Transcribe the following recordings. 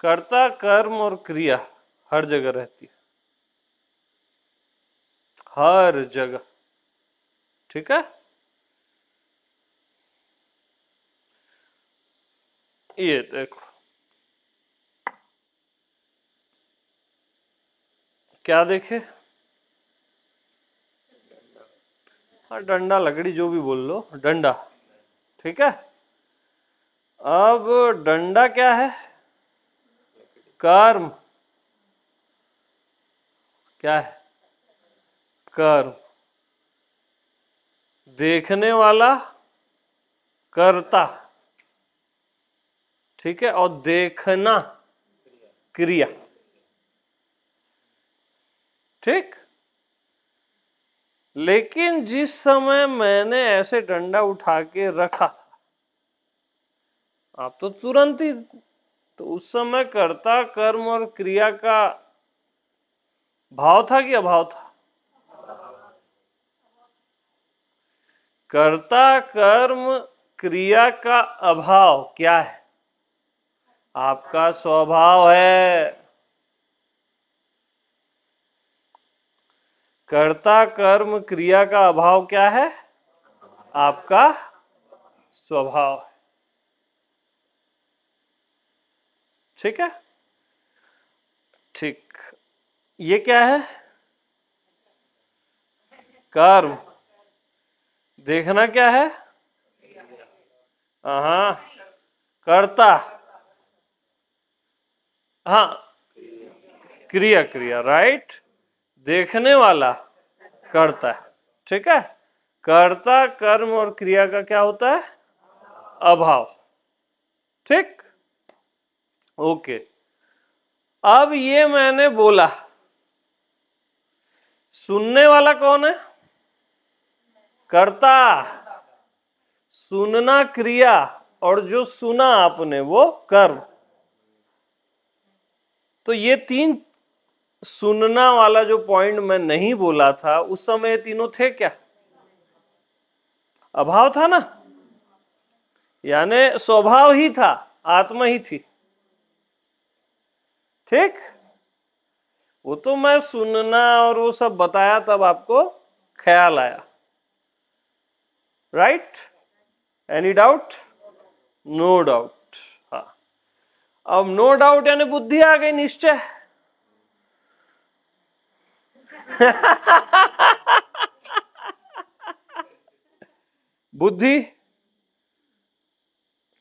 कर्ता कर्म और क्रिया हर जगह रहती है, हर जगह। ठीक है, ये देखो क्या देखे, हाँ डंडा लकड़ी जो भी बोल लो, डंडा। ठीक है, अब डंडा क्या है, कर्म। क्या है, कर्म। देखने वाला कर्ता, ठीक है, और देखना क्रिया। ठीक, लेकिन जिस समय मैंने ऐसे डंडा उठा के रखा था, आप तो तुरंत ही, तो उस समय कर्ता कर्म और क्रिया का भाव था कि अभाव था? कर्ता कर्म क्रिया का अभाव क्या है? आपका स्वभाव है। कर्ता कर्म क्रिया का अभाव क्या है? आपका स्वभाव है। ठीक है, ठीक, ये क्या है, कर्म। देखना क्या है, हाँ कर्ता, हाँ क्रिया, क्रिया राइट, देखने वाला कर्ता है। ठीक है, कर्ता कर्म और क्रिया का क्या होता है, अभाव। ठीक, ओके। अब ये मैंने बोला, सुनने वाला कौन है, कर्ता, सुनना क्रिया, और जो सुना आपने वो कर्म। तो ये तीन, सुनना वाला जो पॉइंट मैं नहीं बोला था उस समय, ये तीनों थे क्या, अभाव था ना, यानी स्वभाव ही था, आत्मा ही थी। ठीक, वो तो मैं सुनना और वो सब बताया तब आपको ख्याल आया। Right, any doubt? No doubt. हाँ, अब नो डाउट यानी बुद्धि आ गई, निश्चय। बुद्धि,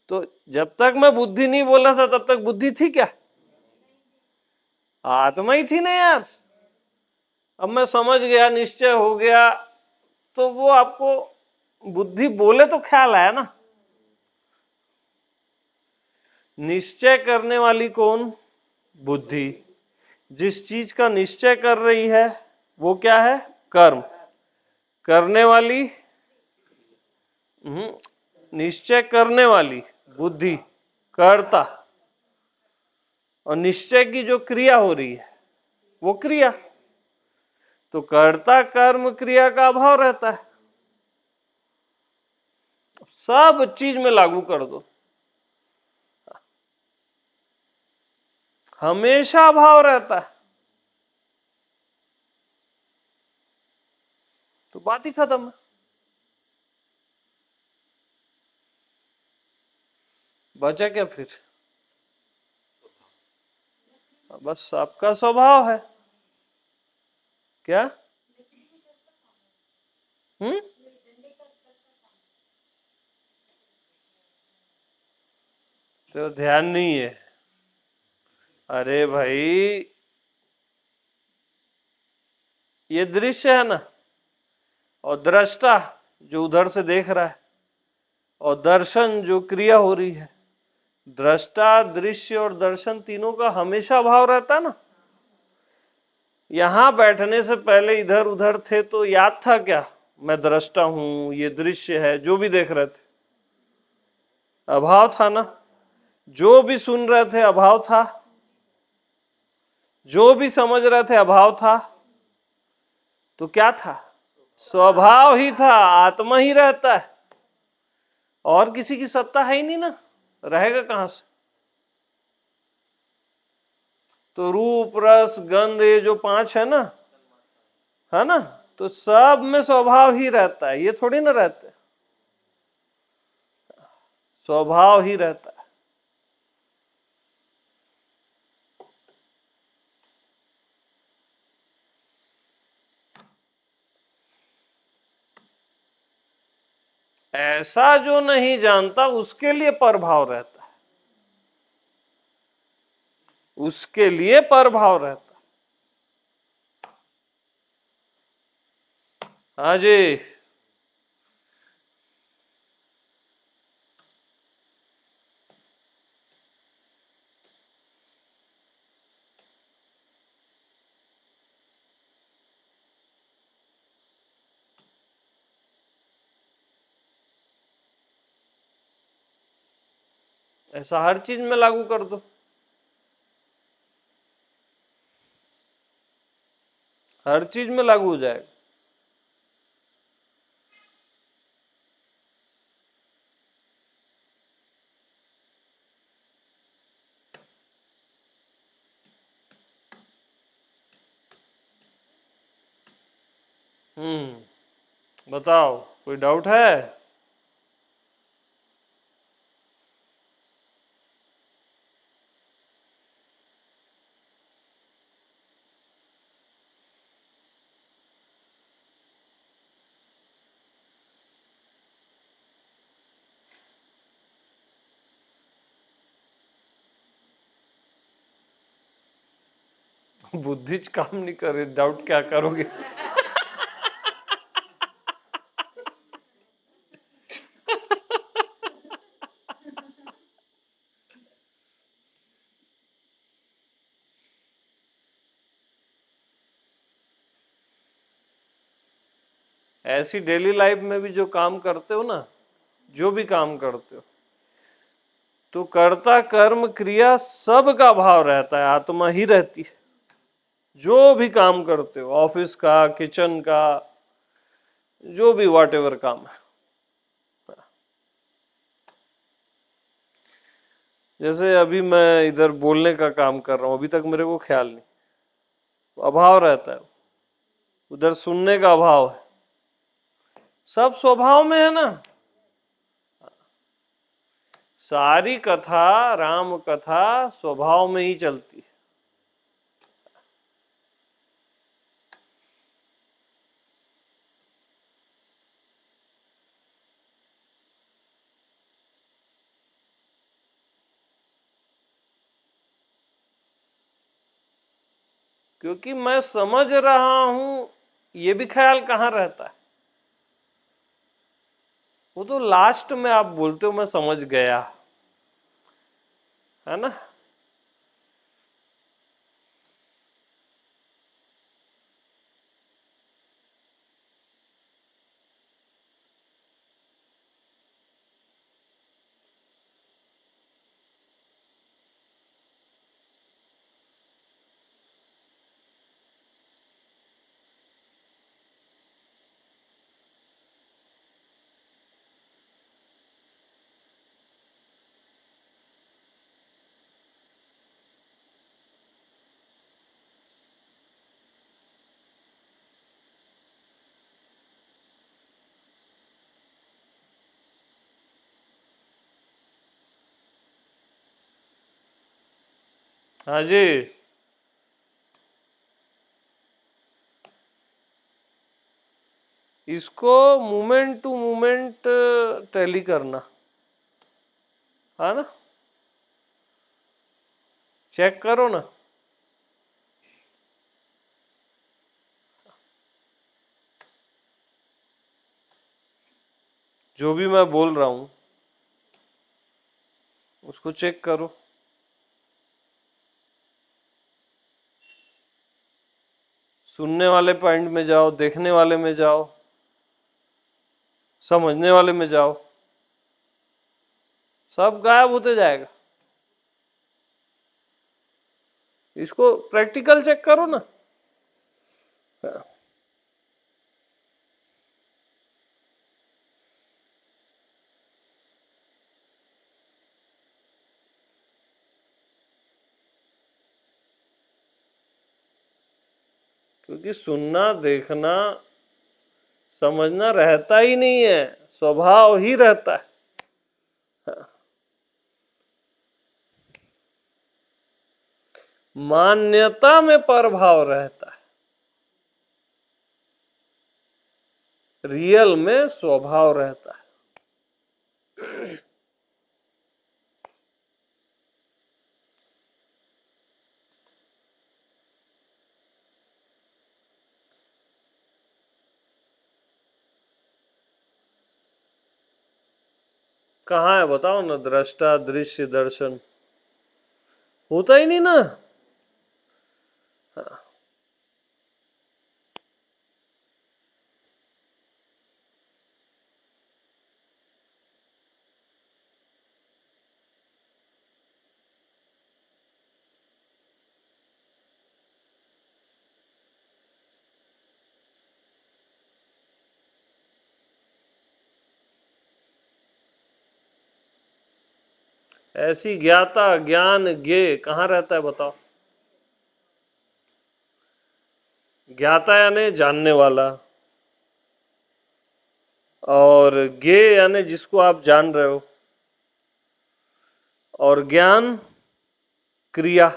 तो जब तक मैं बुद्धि नहीं बोला था तब तक बुद्धि थी क्या? आत्मा ही थी ना यार। अब मैं समझ गया, निश्चय हो गया, तो वो आपको बुद्धि बोले तो ख्याल आया ना। निश्चय करने वाली कौन, बुद्धि। जिस चीज का निश्चय कर रही है वो क्या है, कर्म। करने वाली, निश्चय करने वाली बुद्धि, कर्ता। और निश्चय की जो क्रिया हो रही है वो क्रिया। तो कर्ता कर्म क्रिया का अभाव रहता है, सब चीज में लागू कर दो, हमेशा अभाव रहता है, तो बात ही खत्म है। बचा क्या फिर? बस आपका स्वभाव है। क्या? तो ध्यान नहीं है। अरे भाई, ये दृश्य है ना, और दृष्टा जो उधर से देख रहा है, और दर्शन जो क्रिया हो रही है। दृष्टा, दृश्य और दर्शन तीनों का हमेशा भाव रहता है ना। यहां बैठने से पहले इधर उधर थे तो याद था क्या, मैं दृष्टा हूं, ये दृश्य है, जो भी देख रहे थे अभाव था ना। जो भी सुन रहे थे अभाव था, जो भी समझ रहे थे अभाव था। तो क्या था, स्वभाव ही था, आत्मा ही रहता है, और किसी की सत्ता है ही नहीं ना, रहेगा कहां से? तो रूप रस गंध ये जो पांच है ना, है ना, तो सब में स्वभाव ही रहता है, ये थोड़ी ना रहते, स्वभाव ही रहता है। ऐसा जो नहीं जानता उसके लिए परभाव रहता है, उसके लिए परभाव रहता है। हाँ जी। ऐसा हर चीज में लागू कर दो, हर चीज में लागू हो जाएगा। बताओ, कोई डाउट है? बुद्धि काम नहीं करे, डाउट क्या करोगे? ऐसी डेली लाइफ में भी जो काम करते हो ना, जो भी काम करते हो, तो कर्ता कर्म क्रिया सब का भाव रहता है, आत्मा ही रहती है। जो भी काम करते हो, ऑफिस का, किचन का, जो भी वॉट एवर काम है। जैसे अभी मैं इधर बोलने का काम कर रहा हूं, अभी तक मेरे को ख्याल नहीं, तो अभाव रहता है। उधर सुनने का अभाव है, सब स्वभाव में है ना। सारी कथा, राम कथा स्वभाव में ही चलती है। क्योंकि मैं समझ रहा हूं, ये भी ख्याल कहाँ रहता है? वो तो लास्ट में आप बोलते हो मैं समझ गया, है ना। हाँ जी। इसको मोमेंट टू मोमेंट टैली करना, है ना, चेक करो ना। जो भी मैं बोल रहा हूं उसको चेक करो। सुनने वाले पॉइंट में जाओ, देखने वाले में जाओ, समझने वाले में जाओ, सब गायब होते जाएगा। इसको प्रैक्टिकल चेक करो ना। क्योंकि सुनना, देखना, समझना रहता ही नहीं है, स्वभाव ही रहता है। मान्यता में प्रभाव रहता है, रियल में स्वभाव रहता है। कहाँ है बताओ ना, दृष्टा दृश्य दर्शन होता ही नहीं ना। हाँ। ऐसी ज्ञाता ज्ञान ज्ञे कहाँ रहता है बताओ। ज्ञाता यानी जानने वाला, और ज्ञे यानी जिसको आप जान रहे हो, और ज्ञान क्रिया।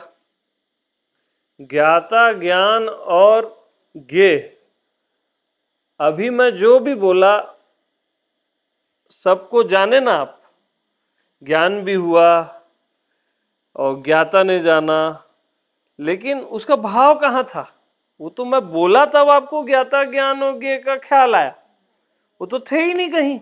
ज्ञाता ज्ञान और ज्ञे, अभी मैं जो भी बोला सबको जाने ना आप, ज्ञान भी हुआ और ज्ञाता ने जाना, लेकिन उसका भाव कहाँ था? वो तो मैं बोला तब आपको ज्ञाता ज्ञान और ज्ञे का ख्याल आया, वो तो थे ही नहीं कहीं।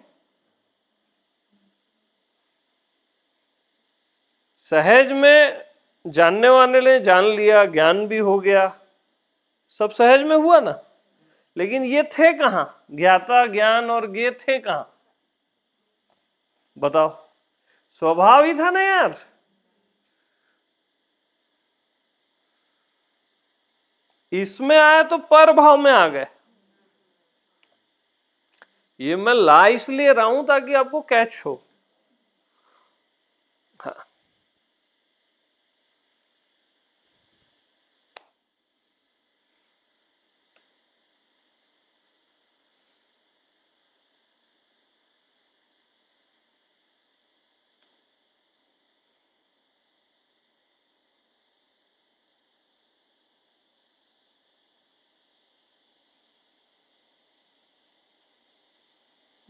सहज में जानने वाले ने जान लिया, ज्ञान भी हो गया, सब सहज में हुआ ना, लेकिन ये थे कहाँ? ज्ञाता ज्ञान और ज्ञे थे कहाँ बताओ? स्वभाव ही था ना यार। इसमें आया तो पर भाव में आ गए। ये मैं ला इसलिए रहा हूं ताकि आपको कैच हो। हाँ।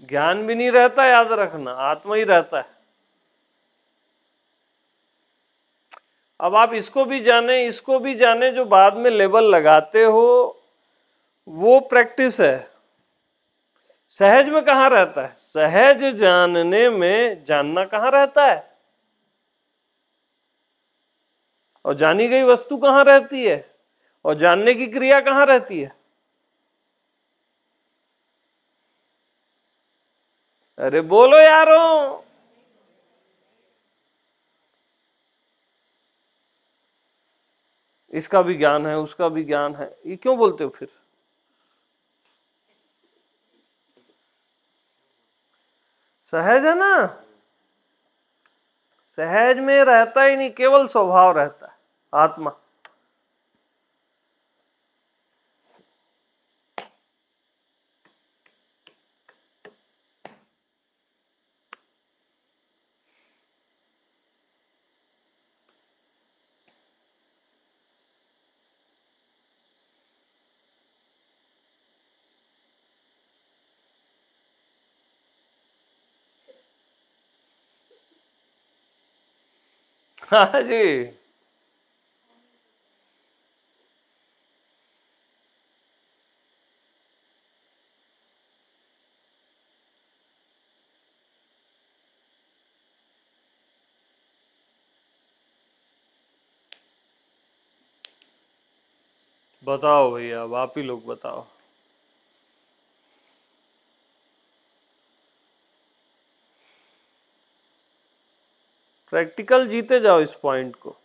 ज्ञान भी नहीं रहता, याद रखना, आत्मा ही रहता है। अब आप इसको भी जाने, इसको भी जाने, जो बाद में लेबल लगाते हो वो प्रैक्टिस है। सहज में कहाँ रहता है? सहज जानने में जानना कहाँ रहता है? और जानी गई वस्तु कहाँ रहती है? और जानने की क्रिया कहाँ रहती है? अरे बोलो यारो। इसका भी ज्ञान है, उसका भी ज्ञान है, ये क्यों बोलते हो फिर? सहज है ना, सहज में रहता ही नहीं, केवल स्वभाव रहता है, आत्मा। हाँ जी। बताओ भैया, अब आप ही लोग बताओ। प्रैक्टिकल जीते जाओ इस पॉइंट को।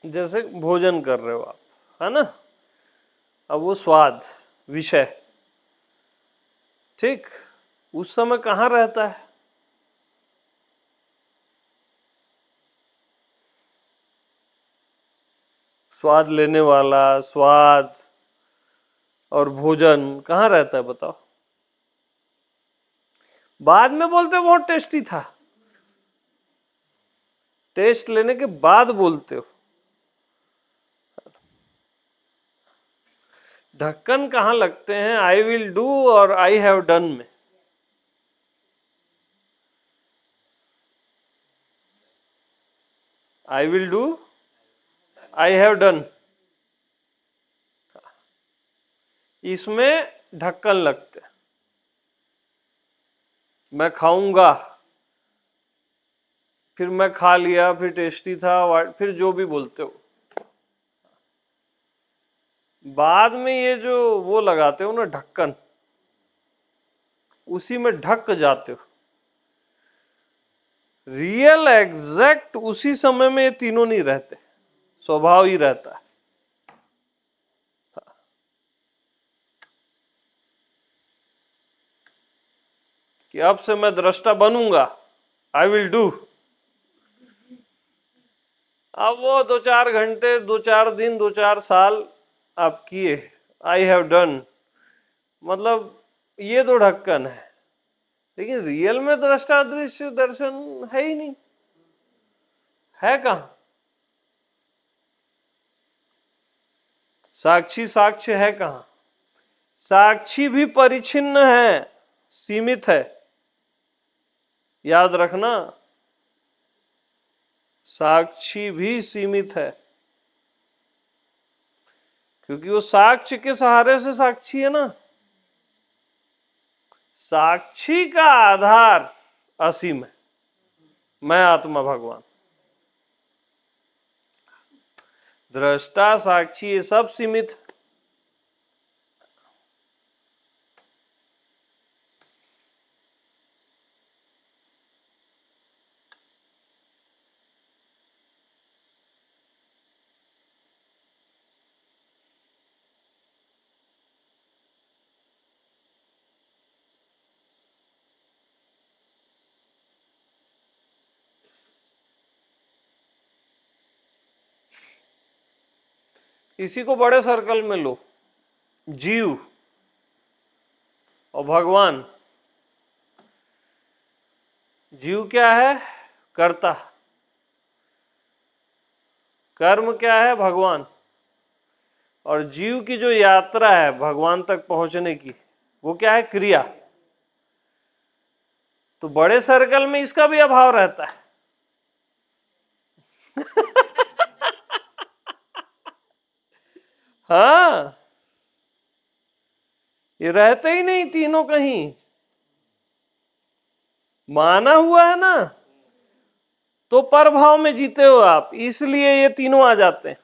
जैसे भोजन कर रहे हो आप, है ना, अब वो स्वाद विषय, ठीक, उस समय कहाँ रहता है? स्वाद लेने वाला, स्वाद और भोजन कहाँ रहता है बताओ? बाद में बोलते हो बहुत टेस्टी था, टेस्ट लेने के बाद बोलते हो। ढक्कन कहाँ लगते हैं आई विल डू और आई हैव डन में? I will do, I have done, इसमें ढक्कन लगते हैं। मैं खाऊंगा, फिर मैं खा लिया, फिर टेस्टी था, फिर जो भी बोलते हो। बाद में ये जो वो लगाते हो ना ढक्कन, उसी में ढक जाते हो। रियल एग्जैक्ट उसी समय में ये तीनों नहीं रहते, स्वभाव ही रहता है। कि अब से मैं दृष्टा बनूंगा, आई विल डू। अब वो 2-4 घंटे, 2-4 दिन, 2-4 साल आप किए, आई हैव डन, मतलब ये दो ढक्कन है, लेकिन रियल में दृष्टा दृश्य दर्शन है ही नहीं, है कहां? साक्षी साक्ष्य है कहां? साक्षी भी परिच्छिन्न है, सीमित है, याद रखना, साक्षी भी सीमित है, क्योंकि वो साक्ष्य के सहारे से साक्षी है ना। साक्षी का आधार असीम है, मैं आत्मा भगवान। दृष्टा साक्षी ये सब सीमित है। इसी को बड़े सर्कल में लो, जीव और भगवान। जीव क्या है? कर्ता। कर्म क्या है? भगवान। और जीव की जो यात्रा है भगवान तक पहुंचने की, वो क्या है? क्रिया। तो बड़े सर्कल में इसका भी अभाव रहता है। हाँ, ये रहते ही नहीं तीनों कहीं, माना हुआ है ना, तो परभाव में जीते हो आप, इसलिए ये तीनों आ जाते हैं।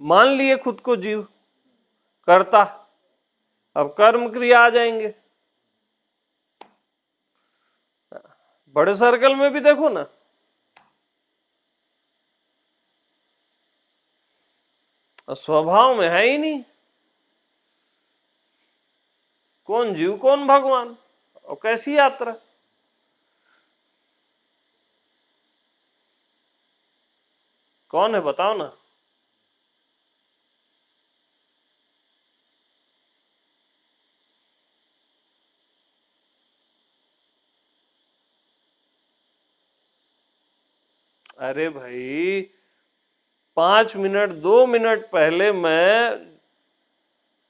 मान लिए खुद को जीव, कर्ता, अब कर्म क्रिया आ जाएंगे। बड़े सर्कल में भी देखो ना, स्वभाव में है ही नहीं, कौन जीव कौन भगवान, और कैसी यात्रा। कौन है बताओ ना? अरे भाई 5 मिनट 2 मिनट पहले मैं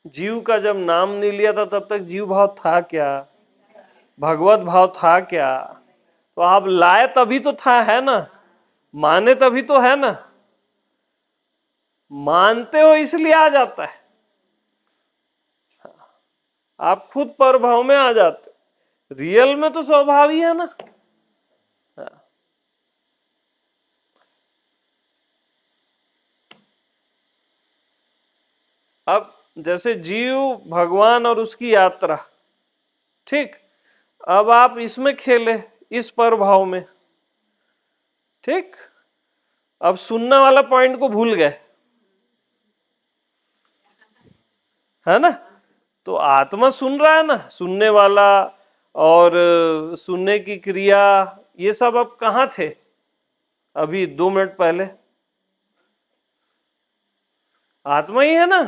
जीव का जब नाम नहीं लिया था तब तक जीव भाव था क्या? भगवत भाव था क्या? तो आप लाए तभी तो था, है ना, माने तभी तो है ना, मानते हो इसलिए आ जाता है, आप खुद परभाव में आ जाते, रियल में तो स्वभाव ही है ना। अब जैसे जीव, भगवान और उसकी यात्रा, ठीक, अब आप इसमें खेले, इस परभाव में, ठीक, अब सुनने वाला पॉइंट को भूल गए, है ना। तो आत्मा सुन रहा है ना, सुनने वाला और सुनने की क्रिया, ये सब अब कहाँ थे अभी 2 मिनट पहले? आत्मा ही है ना।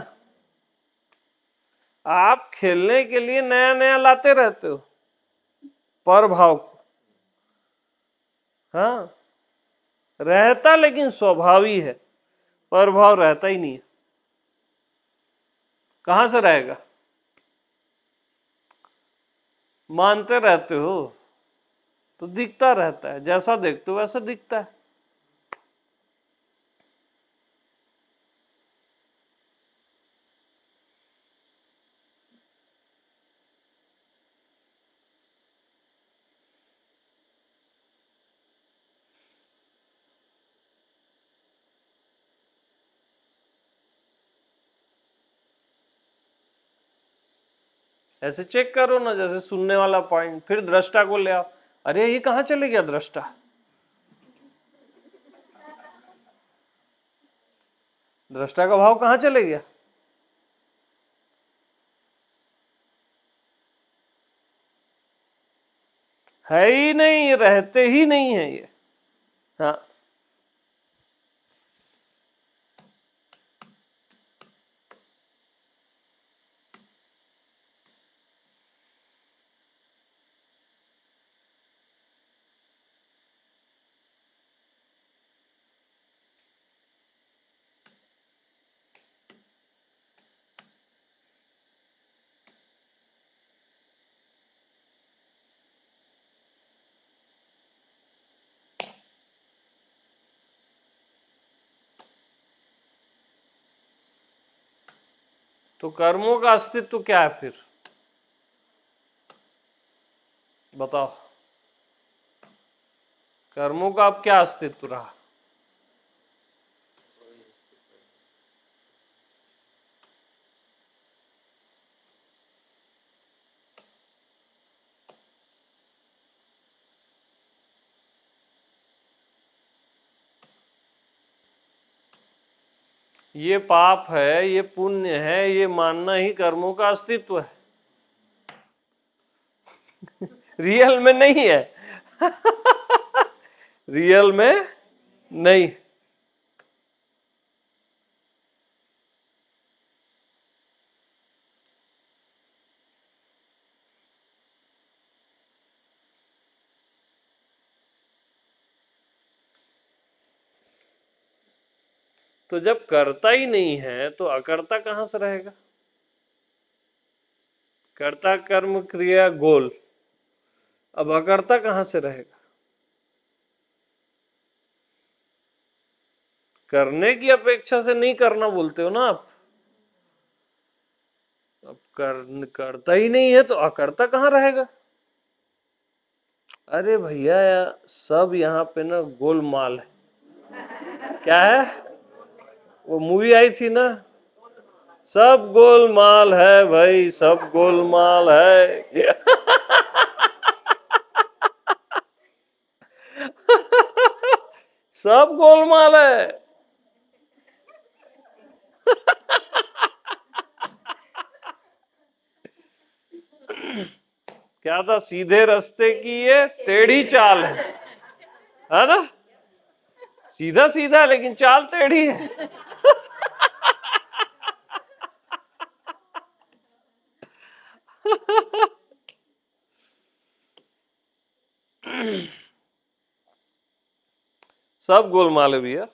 आप खेलने के लिए नया नया लाते रहते हो पर भाव को, हाँ रहता, लेकिन स्वभाव ही है, पर भाव रहता ही नहीं है। कहां से रहेगा? मानते रहते हो तो दिखता रहता है, जैसा देखते हो वैसा दिखता है। ऐसे चेक करो ना, जैसे सुनने वाला पॉइंट, फिर दृष्टा को ले आओ। अरे ये कहां चले गया दृष्टा? दृष्टा का भाव कहां चले गया? है ही नहीं, रहते ही नहीं है ये। हाँ, तो कर्मों का अस्तित्व क्या है फिर? बताओ, कर्मों का अब क्या अस्तित्व रहा? ये पाप है, ये पुण्य है, ये मानना ही कर्मों का अस्तित्व है। रियल में नहीं है। रियल में नहीं। तो जब करता ही नहीं है तो अकर्ता कहां से रहेगा? कर्ता कर्म क्रिया गोल, अब अकर्ता कहां से रहेगा? करने की अपेक्षा से नहीं करना बोलते हो ना आप। अब करता ही नहीं है तो अकर्ता कहां रहेगा? अरे भैया सब यहाँ पे ना गोलमाल है। क्या है? वो मूवी आई थी ना, सब गोलमाल है भाई, सब गोलमाल है। सब गोलमाल है। क्या था? सीधे रास्ते की ये टेढ़ी चाल है ना? सीधा सीधा लेकिन चाल टेढ़ी है। सब गोलमाल है भैया।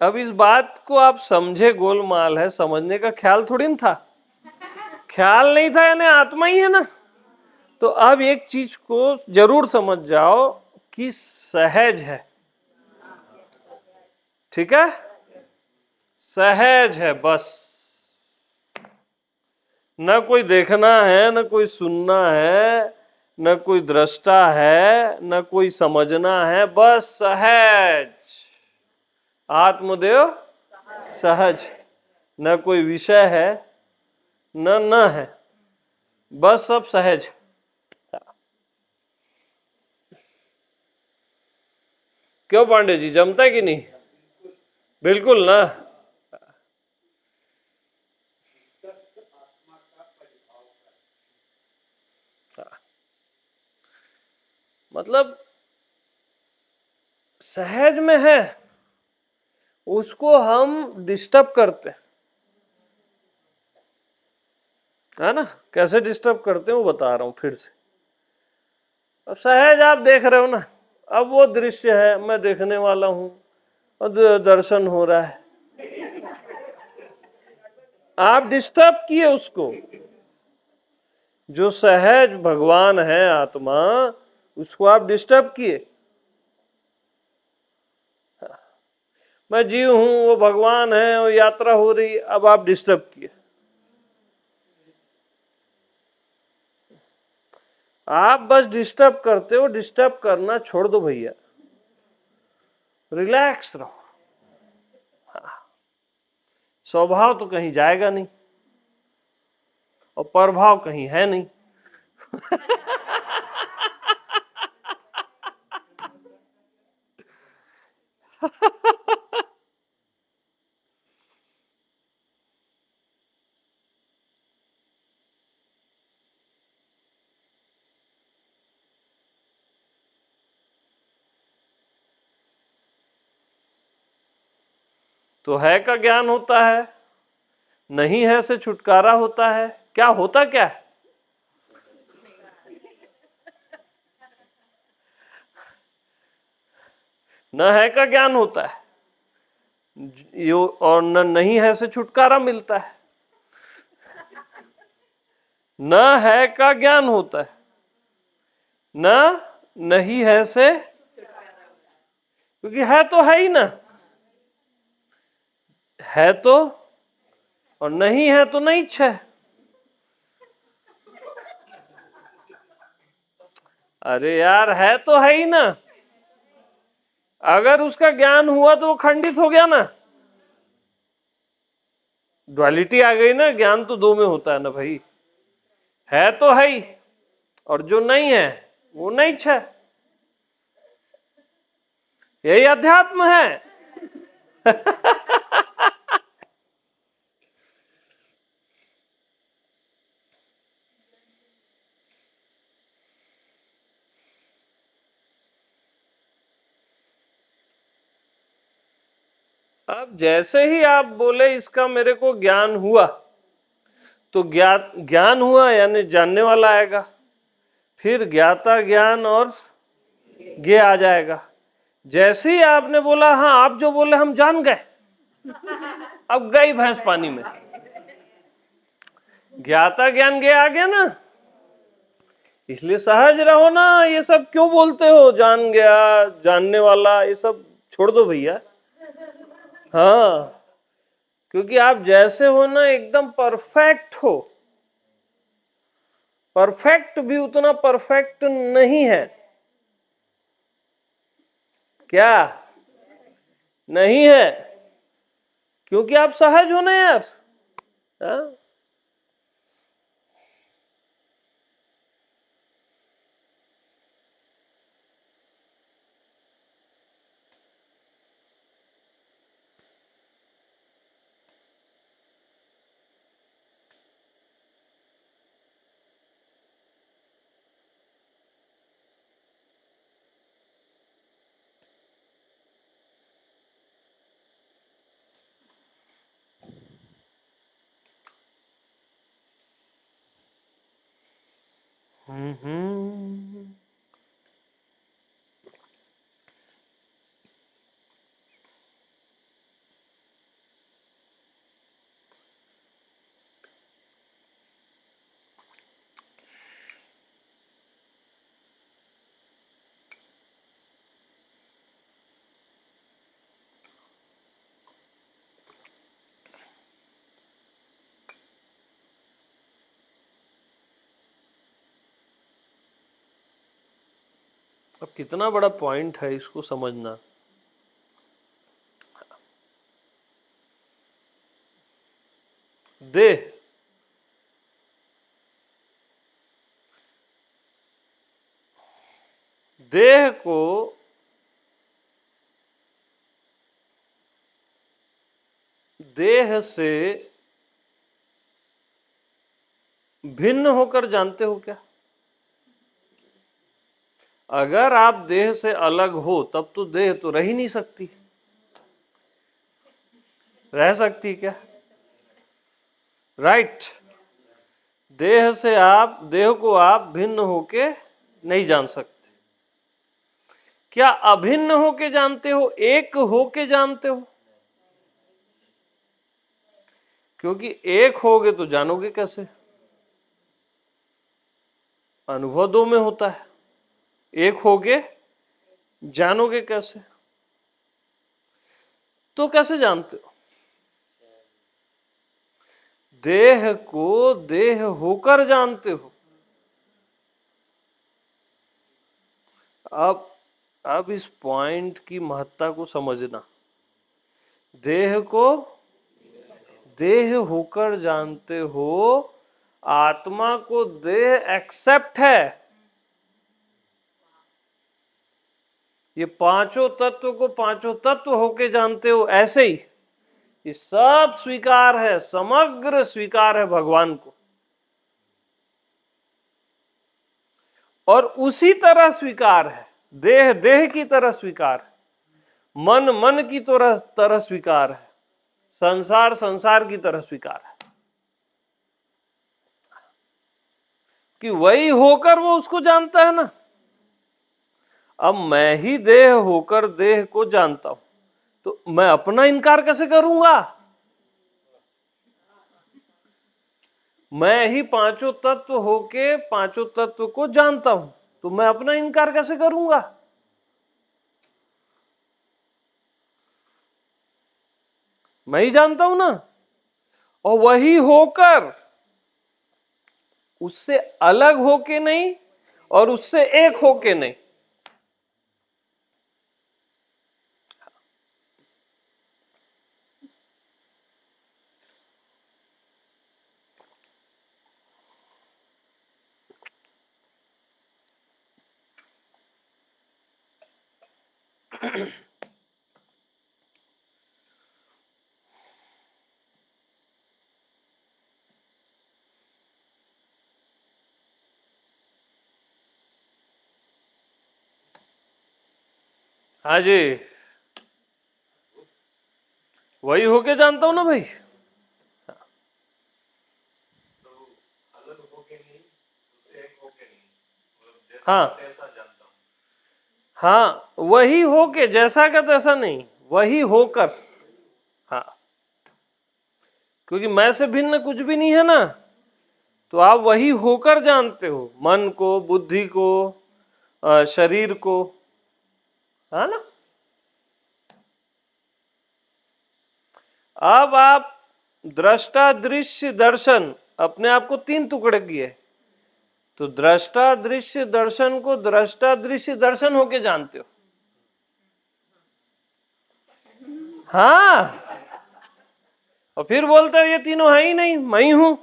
अब इस बात को आप समझे गोलमाल है, समझने का ख्याल थोड़ी ना था। ख्याल नहीं था यानी आत्मा ही है ना। तो अब एक चीज को जरूर समझ जाओ कि सहज है, ठीक है? सहज है बस। न कोई देखना है, न कोई सुनना है, न कोई दृष्टा है, न कोई समझना है, बस सहज। आत्मदेव सहज। न कोई विषय है, न है, बस सब सहज। क्यों पांडे जी, जमता है कि नहीं? बिल्कुल ना। मतलब सहज में है, उसको हम डिस्टर्ब करते हैं, है ना? कैसे डिस्टर्ब करते हैं वो बता रहा हूं फिर से। अब सहज आप देख रहे हो ना, अब वो दृश्य है, मैं देखने वाला हूं और दर्शन हो रहा है, आप डिस्टर्ब किए उसको। जो सहज भगवान है आत्मा, उसको आप डिस्टर्ब किए। मैं जीव हूं, वो भगवान है, वो यात्रा हो रही, अब आप डिस्टर्ब किए। आप बस डिस्टर्ब करते हो, डिस्टर्ब करना छोड़ दो भैया, रिलैक्स रहो। स्वभाव तो कहीं जाएगा नहीं और प्रभाव कहीं है नहीं। तो है का ज्ञान होता है, नहीं है से छुटकारा होता है। क्या होता क्या है? न है का ज्ञान होता है, यो और न नहीं है से छुटकारा मिलता है। न है का ज्ञान होता है, न नहीं है से, क्योंकि है तो है ही ना, है तो, और नहीं है तो नहीं है। अरे यार, है तो है ही ना, अगर उसका ज्ञान हुआ तो वो खंडित हो गया ना, ड्युअलिटी आ गई ना, ज्ञान तो दो में होता है ना भाई। है तो है ही, और जो नहीं है वो नहीं है। यही अध्यात्म है। अब जैसे ही आप बोले इसका मेरे को ज्ञान हुआ, तो ज्ञान हुआ यानी जानने वाला आएगा, फिर ज्ञाता ज्ञान और ज्ञे आ जाएगा। जैसे ही आपने बोला हाँ आप जो बोले हम जान गए, अब गई भैंस पानी में। ज्ञाता ज्ञान ज्ञे आ गया ना, इसलिए सहज रहो ना। ये सब क्यों बोलते हो, जान गया, जानने वाला, ये सब छोड़ दो भैया। हाँ, क्योंकि आप जैसे हो ना एकदम परफेक्ट हो, परफेक्ट भी उतना परफेक्ट नहीं है। क्या नहीं है? क्योंकि आप सहज हो ना यार। हाँ? हम्म। अब कितना बड़ा पॉइंट है इसको समझना। देह, देह को देह से भिन्न होकर जानते हो क्या? अगर आप देह से अलग हो तब तो देह तो रह ही नहीं सकती। रह सकती क्या? राइट। देह से आप, देह को आप भिन्न होके नहीं जान सकते। क्या अभिन्न होके जानते हो, एक होके जानते हो? क्योंकि एक होगे तो जानोगे कैसे? अनुभव दो में होता है, एक होगे जानोगे कैसे? तो कैसे जानते हो? देह को देह होकर जानते हो। अब इस पॉइंट की महत्ता को समझना। देह को देह होकर जानते हो, आत्मा को देह एक्सेप्ट है। ये पांचों तत्व को पांचों तत्व होके जानते हो। ऐसे ही ये सब स्वीकार है, समग्र स्वीकार है भगवान को, और उसी तरह स्वीकार है। देह देह की तरह स्वीकार है, मन मन की तरह स्वीकार है, संसार संसार की तरह स्वीकार है। कि वही होकर वो उसको जानता है ना। अब मैं ही देह होकर देह को जानता हूं, तो मैं अपना इनकार कैसे करूंगा? मैं ही पांचों तत्व होके पांचों तत्व को जानता हूं, तो मैं अपना इनकार कैसे करूंगा? मैं ही जानता हूं ना। और वही होकर, उससे अलग होके नहीं और उससे एक होके नहीं। हाँ जी, वही होके जानता हूं ना भाई। हाँ हाँ, वही होके, जैसा का तैसा नहीं, वही होकर। हाँ, क्योंकि मैं से भिन्न कुछ भी नहीं है ना, तो आप वही होकर जानते हो, मन को, बुद्धि को, शरीर को, है ना। अब आप दृष्टा दृश्य दर्शन, अपने आप को तीन टुकड़े किए, तो दृष्टा दृश्य दर्शन को दृष्टा दृश्य दर्शन होके जानते हो। हाँ, और फिर बोलते हो ये तीनों है ही नहीं, मैं ही हूं।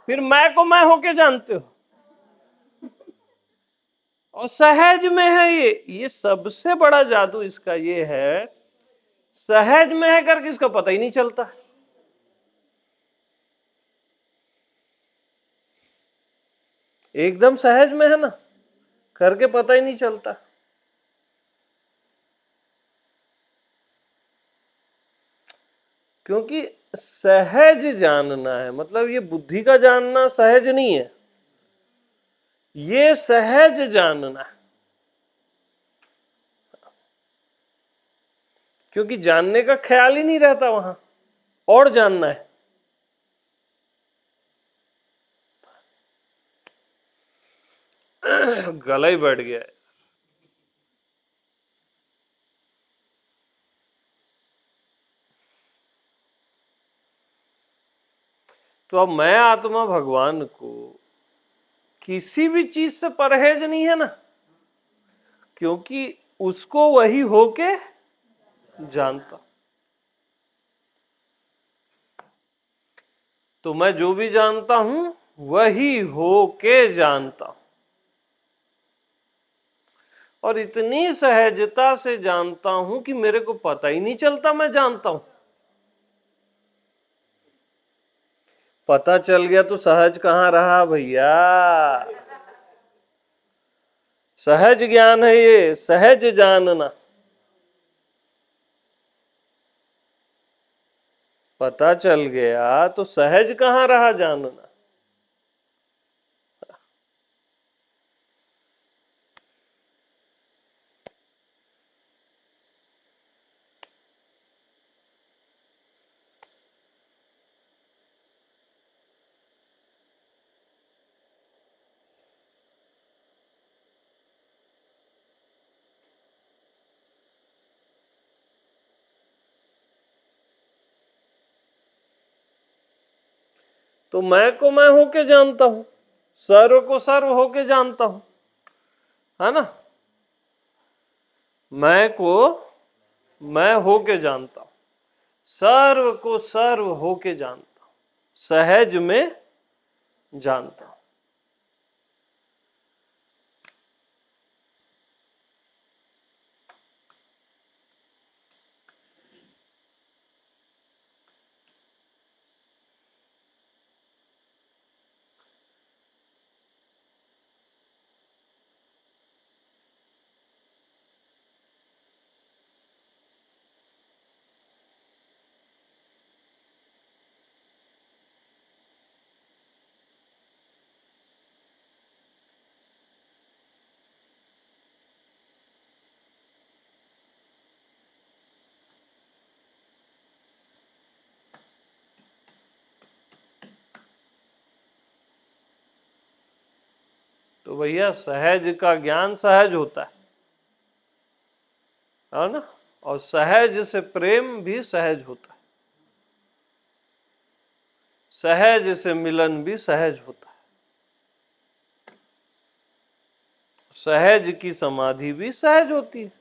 फिर मैं को मैं होके जानते हो, और सहज में है ये सबसे बड़ा जादू इसका ये है, सहज में है करके इसका पता ही नहीं चलता। एकदम सहज में है ना, करके पता ही नहीं चलता। क्योंकि सहज जानना है, मतलब ये बुद्धि का जानना सहज नहीं है, ये सहज जानना है। क्योंकि जानने का ख्याल ही नहीं रहता वहां, और जानना है। गला ही बैठ गया है। तो अब मैं आत्मा भगवान को किसी भी चीज से परहेज नहीं है ना, क्योंकि उसको वही होके जानता। तो मैं जो भी जानता हूं वही हो के जानता हूं, और इतनी सहजता से जानता हूं कि मेरे को पता ही नहीं चलता मैं जानता हूं। पता चल गया तो सहज कहाँ रहा भैया। सहज ज्ञान है ये, सहज जानना। पता चल गया तो सहज कहाँ रहा जानना। तो मैं को मैं होके जानता हूं, सर्व को सर्व होके जानता हूं, है ना। मैं को मैं होके जानता हूं, सर्व को सर्व होके जानता हूं, सहज में जानता हूं। तो भैया सहज का ज्ञान सहज होता है ना, और सहज से प्रेम भी सहज होता है, सहज से मिलन भी सहज होता है, सहज की समाधि भी सहज होती है।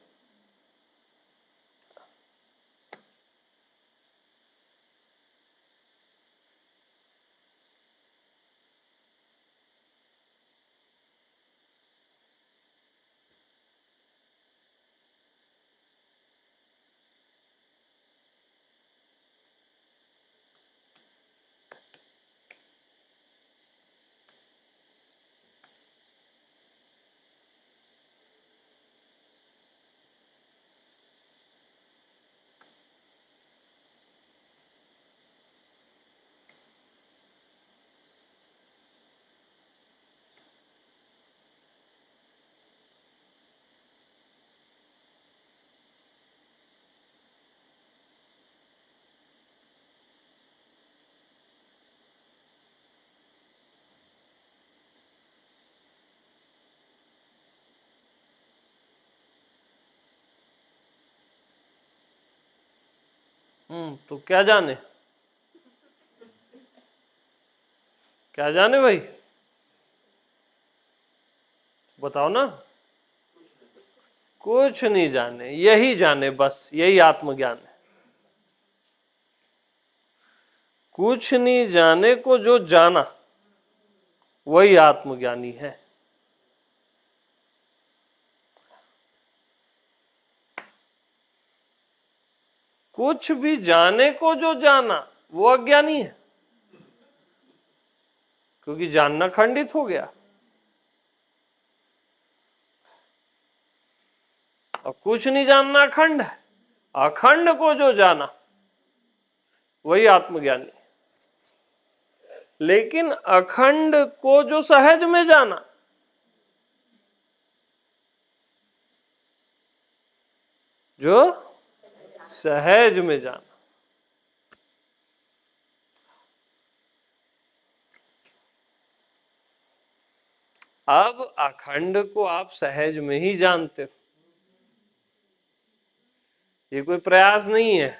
तो क्या जाने, क्या जाने भाई, बताओ ना। कुछ नहीं जाने, यही जाने, बस यही आत्मज्ञान है। कुछ नहीं जाने को जो जाना वही आत्मज्ञानी है। कुछ भी जाने को जो जाना वो अज्ञानी है, क्योंकि जानना खंडित हो गया। और कुछ नहीं जानना अखंड है, अखंड को जो जाना वही आत्मज्ञानी। लेकिन अखंड को जो सहज में जाना, जो सहज में जाना, अब अखंड को आप सहज में ही जानते हो, ये कोई प्रयास नहीं है।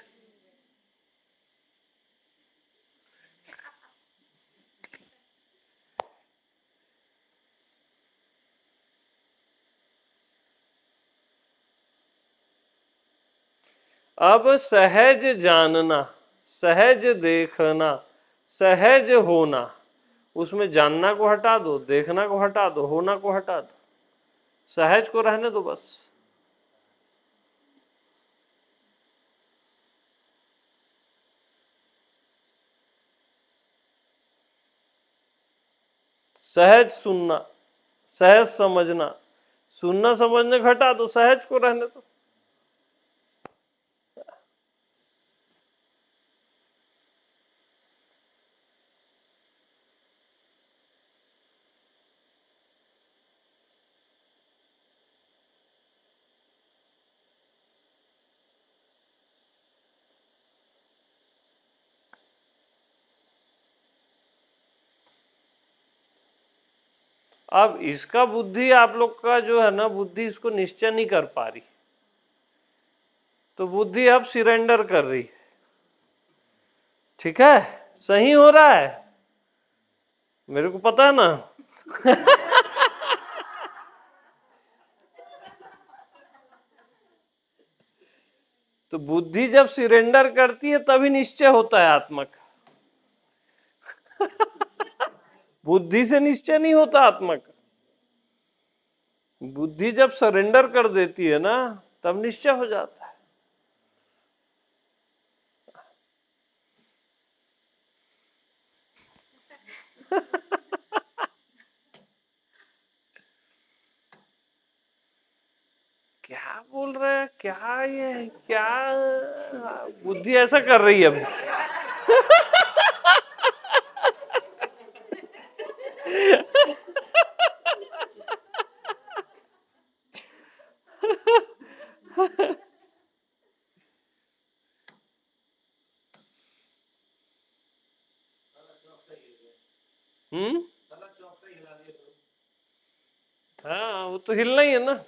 अब सहज जानना, सहज देखना, सहज होना, उसमें जानना को हटा दो, देखना को हटा दो, होना को हटा दो, सहज को रहने दो बस। सहज सुनना, सहज समझना, सुनना समझने को हटा दो, सहज को रहने दो। अब इसका बुद्धि आप लोग का जो है ना, बुद्धि इसको निश्चय नहीं कर पा रही, तो बुद्धि अब सिरेंडर कर रही है। ठीक है, सही हो रहा है, मेरे को पता है ना। तो बुद्धि जब सिरेंडर करती है तभी निश्चय होता है आत्मा का। बुद्धि से निश्चय नहीं होता आत्मा का। बुद्धि जब सरेंडर कर देती है ना, तब निश्चय हो जाता है। क्या बोल रहे हैं, क्या ये, क्या बुद्धि ऐसा कर रही है अभी? हाँ, वो तो हिलना ही है ना।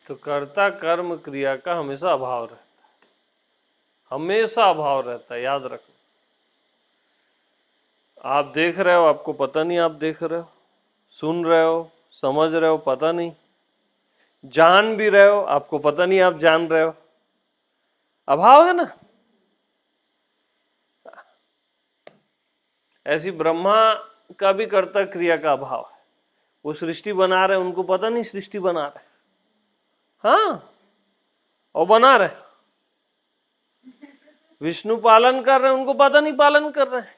तो कर्ता कर्म क्रिया का हमेशा अभाव रहता है, हमेशा अभाव रहता है, याद रखो। आप देख रहे हो, आपको पता नहीं आप देख रहे हो, सुन रहे हो, समझ रहे हो, पता नहीं, जान भी रहे हो, आपको पता नहीं आप जान रहे हो, अभाव है ना। ऐसी ब्रह्मा का भी कर्ता क्रिया का अभाव है। वो सृष्टि बना रहे, उनको पता नहीं सृष्टि बना रहे, हाँ, और बना रहे। विष्णु पालन कर रहे हैं, उनको पता नहीं पालन कर रहे हैं।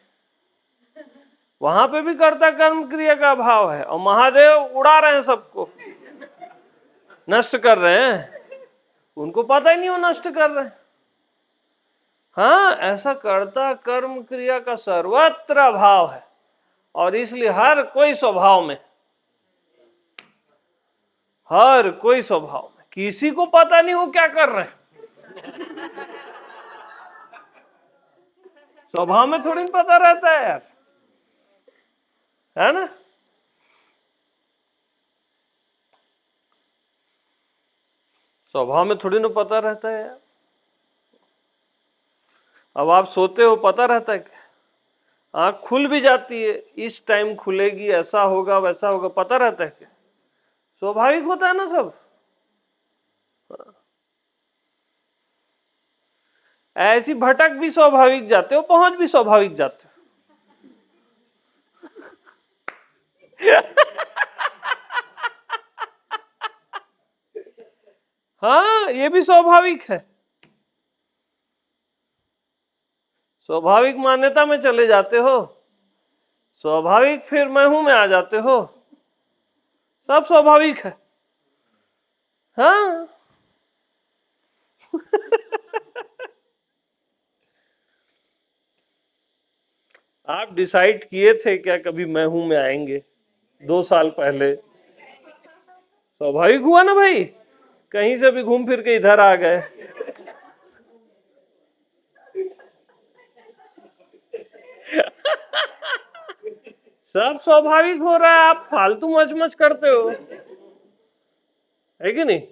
वहां पे भी कर्ता कर्म क्रिया का अभाव है, और महादेव उड़ा रहे हैं सबको, नष्ट कर रहे हैं, उनको पता ही नहीं वो नष्ट कर रहे हैं। हाँ, ऐसा कर्ता कर्म क्रिया का सर्वत्र अभाव है, और इसलिए हर कोई स्वभाव में, हर कोई स्वभाव में, किसी को पता नहीं वो क्या कर रहे हैं। स्वभाव में थोड़ी पता रहता है यार, है ना। स्वभाव में थोड़ी ना पता रहता है यार। अब आप सोते हो, पता रहता है क्या? आँख खुल भी जाती है, इस टाइम खुलेगी, ऐसा होगा वैसा होगा, पता रहता है क्या? स्वाभाविक होता है ना सब। ऐसी भटक भी स्वाभाविक जाते हो, पहुंच भी स्वाभाविक जाते हो। हाँ, ये भी स्वाभाविक है। स्वाभाविक मान्यता में चले जाते हो, स्वाभाविक फिर मैं हूं में आ जाते हो, सब स्वाभाविक है। हाँ। आप डिसाइड किए थे क्या कभी मैं हूं में आएंगे 2 साल पहले? स्वाभाविक हुआ ना भाई, कहीं से भी घूम फिर के इधर आ गए। सब स्वाभाविक हो रहा है, आप फालतू मच करते हो, है कि नहीं?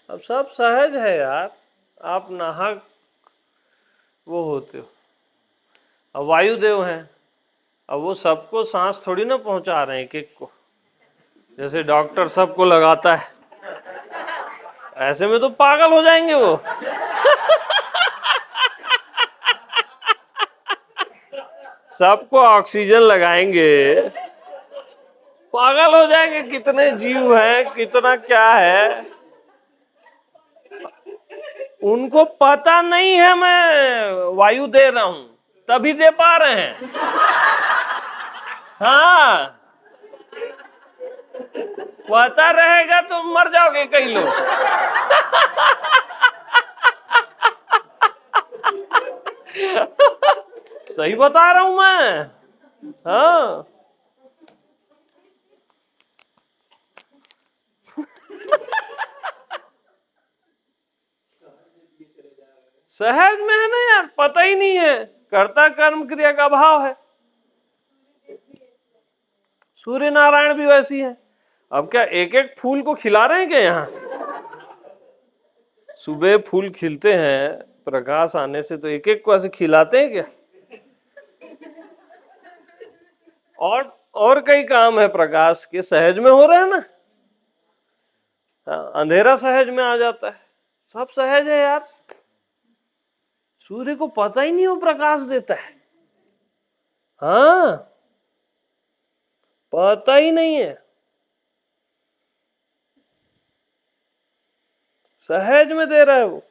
अब सब सहज है यार, आप नाहक वो होते हो। अब वायुदेव हैं, अब वो सबको सांस थोड़ी ना पहुंचा रहे हैं एक एक को, जैसे डॉक्टर सबको लगाता है, ऐसे में तो पागल हो जाएंगे वो। सबको ऑक्सीजन लगाएंगे, पागल हो जाएंगे। कितने जीव हैं, कितना क्या है, उनको पता नहीं है मैं वायु दे रहा हूं, तभी दे पा रहे हैं। हाँ, पता रहेगा तो मर जाओगे कई लोग। सही बता रहा हूं मैं। हाँ, सहज में है ना यार, पता ही नहीं है, कर्ता कर्म क्रिया का भाव है। सूर्य नारायण भी वैसी है। अब क्या एक एक फूल को खिला रहे हैं क्या यहाँ? सुबह फूल खिलते हैं प्रकाश आने से, तो एक एक को ऐसे खिलाते हैं क्या? और कई काम है प्रकाश के, सहज में हो रहे हैं ना। अंधेरा सहज में आ जाता है, सब सहज है यार। सूर्य को पता ही नहीं वो प्रकाश देता है। हाँ, पता ही नहीं है, सहज में दे रहा है वो।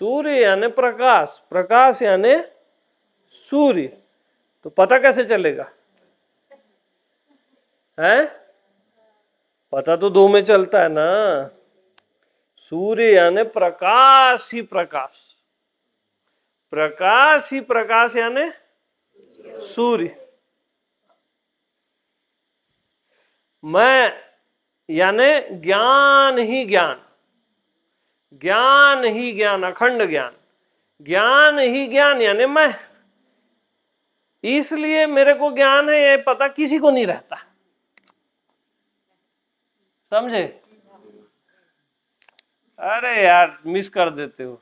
सूर्य यानी प्रकाश, प्रकाश यानी सूर्य, तो पता कैसे चलेगा? है, पता तो दो में चलता है ना। सूर्य यानी प्रकाश ही प्रकाश, प्रकाश ही प्रकाश यानी सूर्य। मैं यानी ज्ञान ही ज्ञान, ज्ञान ही ज्ञान, अखंड ज्ञान, ज्ञान ही ज्ञान यानी मैं। इसलिए मेरे को ज्ञान है ये पता किसी को नहीं रहता, समझे? अरे यार मिस कर देते हो।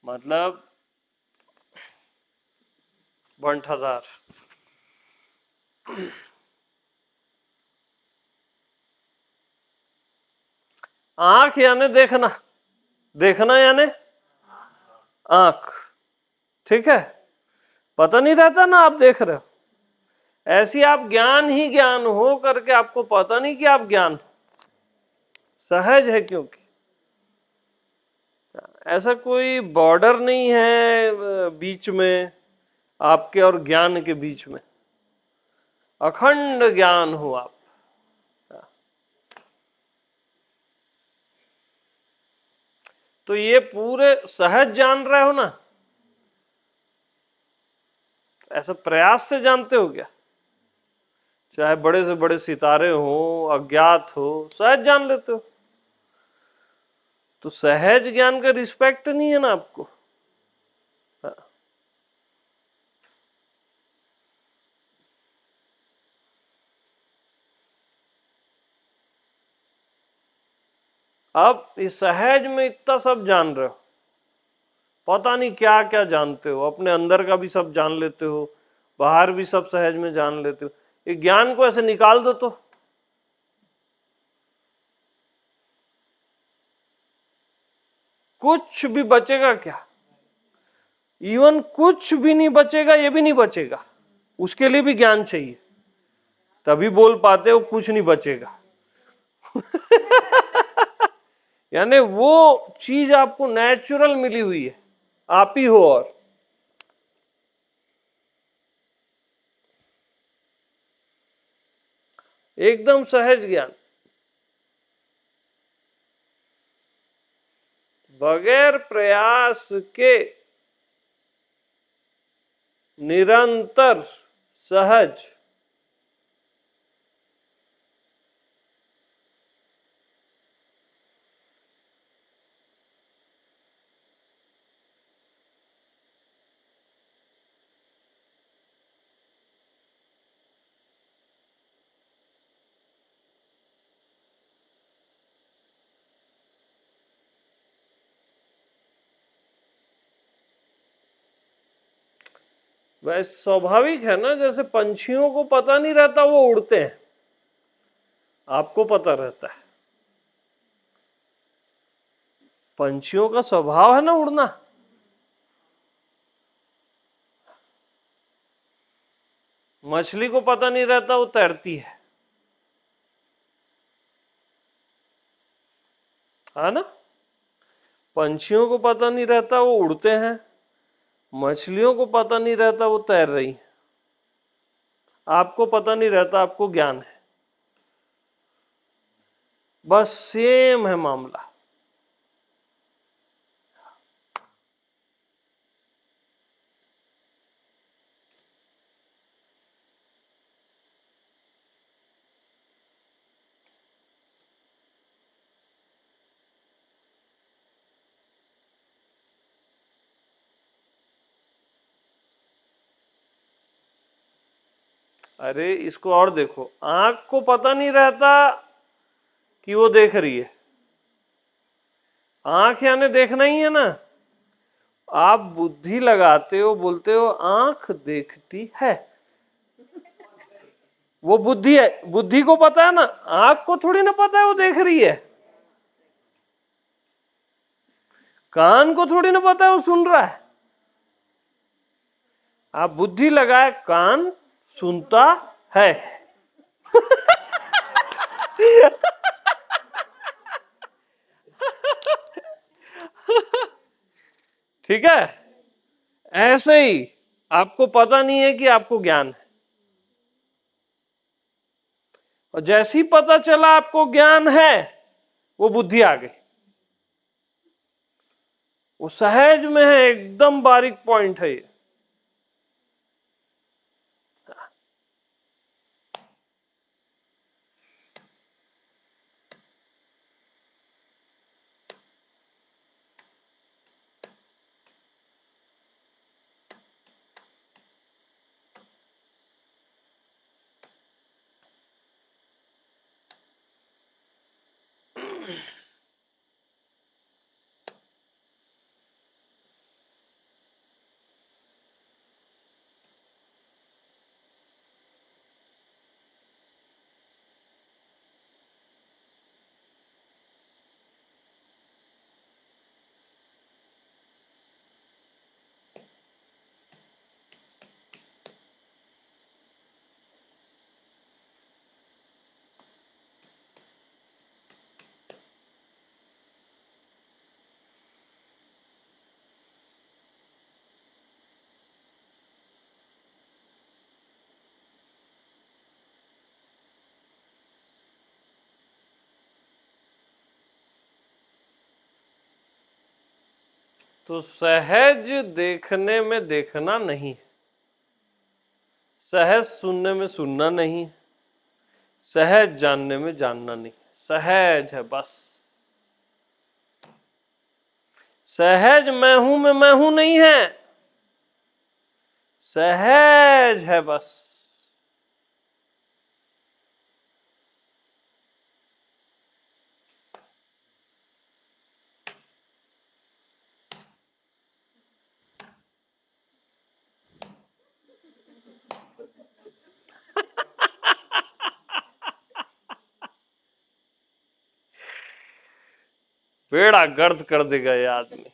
मतलब बंठाधार, आंख यानी देखना, देखना यानी आंख, ठीक है? पता नहीं रहता ना आप देख रहे हो। ऐसी आप ज्ञान ही ज्ञान हो करके आपको पता नहीं कि आप ज्ञान, सहज है क्योंकि ऐसा कोई बॉर्डर नहीं है बीच में, आपके और ज्ञान के बीच में। अखंड ज्ञान हो आप। तो ये पूरे सहज जान रहे हो ना, ऐसा प्रयास से जानते हो क्या? चाहे बड़े से बड़े सितारे हो, अज्ञात हो, सहज जान लेते हो। तो सहज ज्ञान का रिस्पेक्ट नहीं है ना आपको। अब इस सहज में इतना सब जान रहे हो, पता नहीं क्या क्या जानते हो, अपने अंदर का भी सब जान लेते हो, बाहर भी सब सहज में जान लेते हो। ये ज्ञान को ऐसे निकाल दो तो कुछ भी बचेगा क्या? इवन कुछ भी नहीं बचेगा, ये भी नहीं बचेगा। उसके लिए भी ज्ञान चाहिए, तभी बोल पाते हो कुछ नहीं बचेगा। यानी वो चीज आपको नेचुरल मिली हुई है, आप ही हो। और एकदम सहज ज्ञान, बगैर प्रयास के निरंतर सहज। वैसे स्वाभाविक है ना, जैसे पंछियों को पता नहीं रहता वो उड़ते हैं, आपको पता रहता है। पंछियों का स्वभाव है ना उड़ना। मछली को पता नहीं रहता वो तैरती है ना। पंछियों को पता नहीं रहता वो उड़ते हैं, मछलियों को पता नहीं रहता वो तैर रही है। आपको पता नहीं रहता, आपको ज्ञान है। बस सेम है मामला। अरे इसको और देखो, आंख को पता नहीं रहता कि वो देख रही है। आंख यानी देखना ही है ना। आप बुद्धि लगाते हो, बोलते हो आंख देखती है, वो बुद्धि है। बुद्धि को पता है ना, आंख को थोड़ी ना पता है वो देख रही है। कान को थोड़ी ना पता है वो सुन रहा है। आप बुद्धि लगाए, कान सुनता है। ठीक है। ऐसे ही आपको पता नहीं है कि आपको ज्ञान है, और जैसे ही पता चला आपको ज्ञान है, वो बुद्धि आ गई। वो सहज में है, एकदम बारीक पॉइंट है ये। तो सहज देखने में देखना नहीं, सहज सुनने में सुनना नहीं, सहज जानने में जानना नहीं, सहज है बस। सहज मैं हूं में मैं हूं नहीं है, सहज है बस। बेड़ा गर्द कर देगा ये आदमी।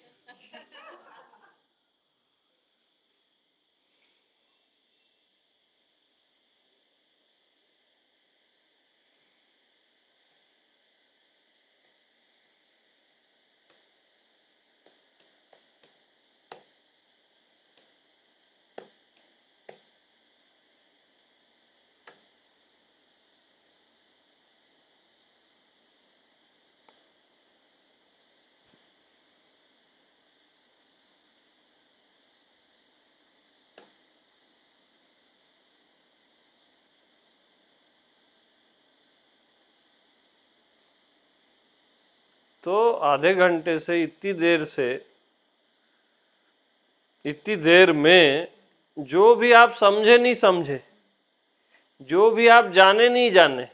तो आधे घंटे से इतनी देर में जो भी आप समझे नहीं समझे, जो भी आप जाने नहीं जाने,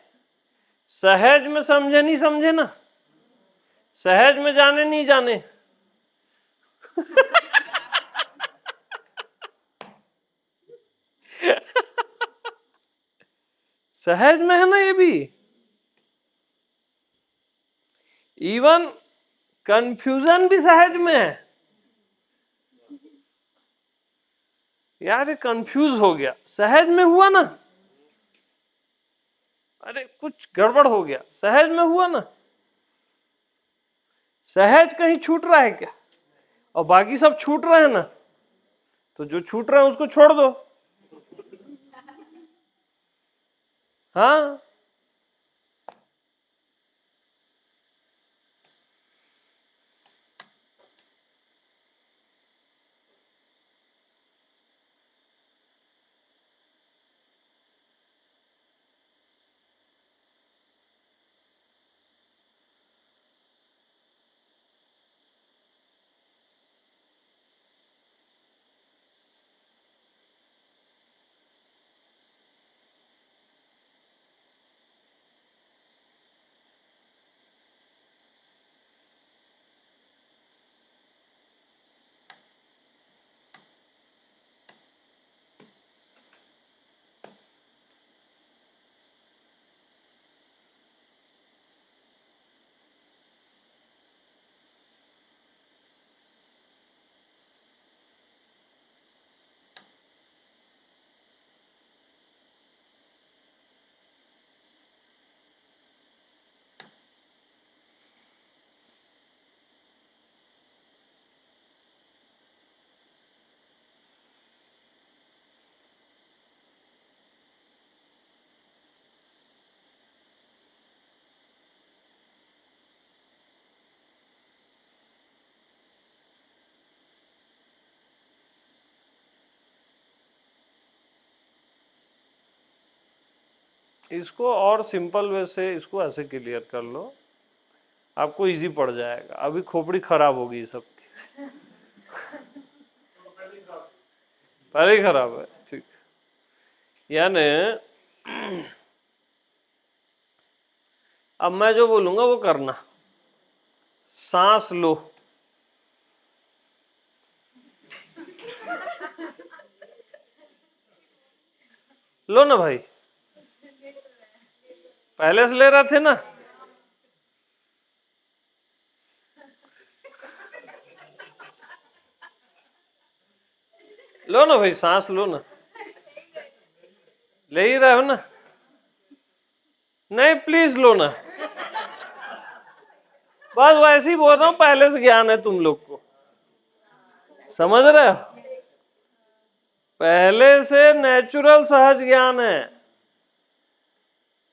सहज में समझे नहीं समझे ना, सहज में जाने नहीं जाने सहज में है ना ये भी। इवन कंफ्यूजन भी सहज में है। यार ये कंफ्यूज हो गया, सहज में हुआ ना। अरे कुछ गड़बड़ हो गया, सहज में हुआ ना। सहज कहीं छूट रहा है क्या? और बाकी सब छूट रहे हैं ना, तो जो छूट रहा है उसको छोड़ दो। हाँ, इसको और सिंपल वे से इसको ऐसे क्लियर कर लो, आपको इजी पड़ जाएगा। अभी खोपड़ी खराब होगी सबकी। पहले ही खराब है, ठीक। यानी अब मैं जो बोलूंगा वो करना। सांस लो, लो ना भाई, पहले से ले रहे थे ना। लो ना भाई, सांस लो ना, ले ही रहे हो ना। नहीं प्लीज लो ना, बस वैसे ही बोल रहा हूं, पहले से ज्ञान है तुम लोग को, समझ रहे हो? पहले से नेचुरल सहज ज्ञान है।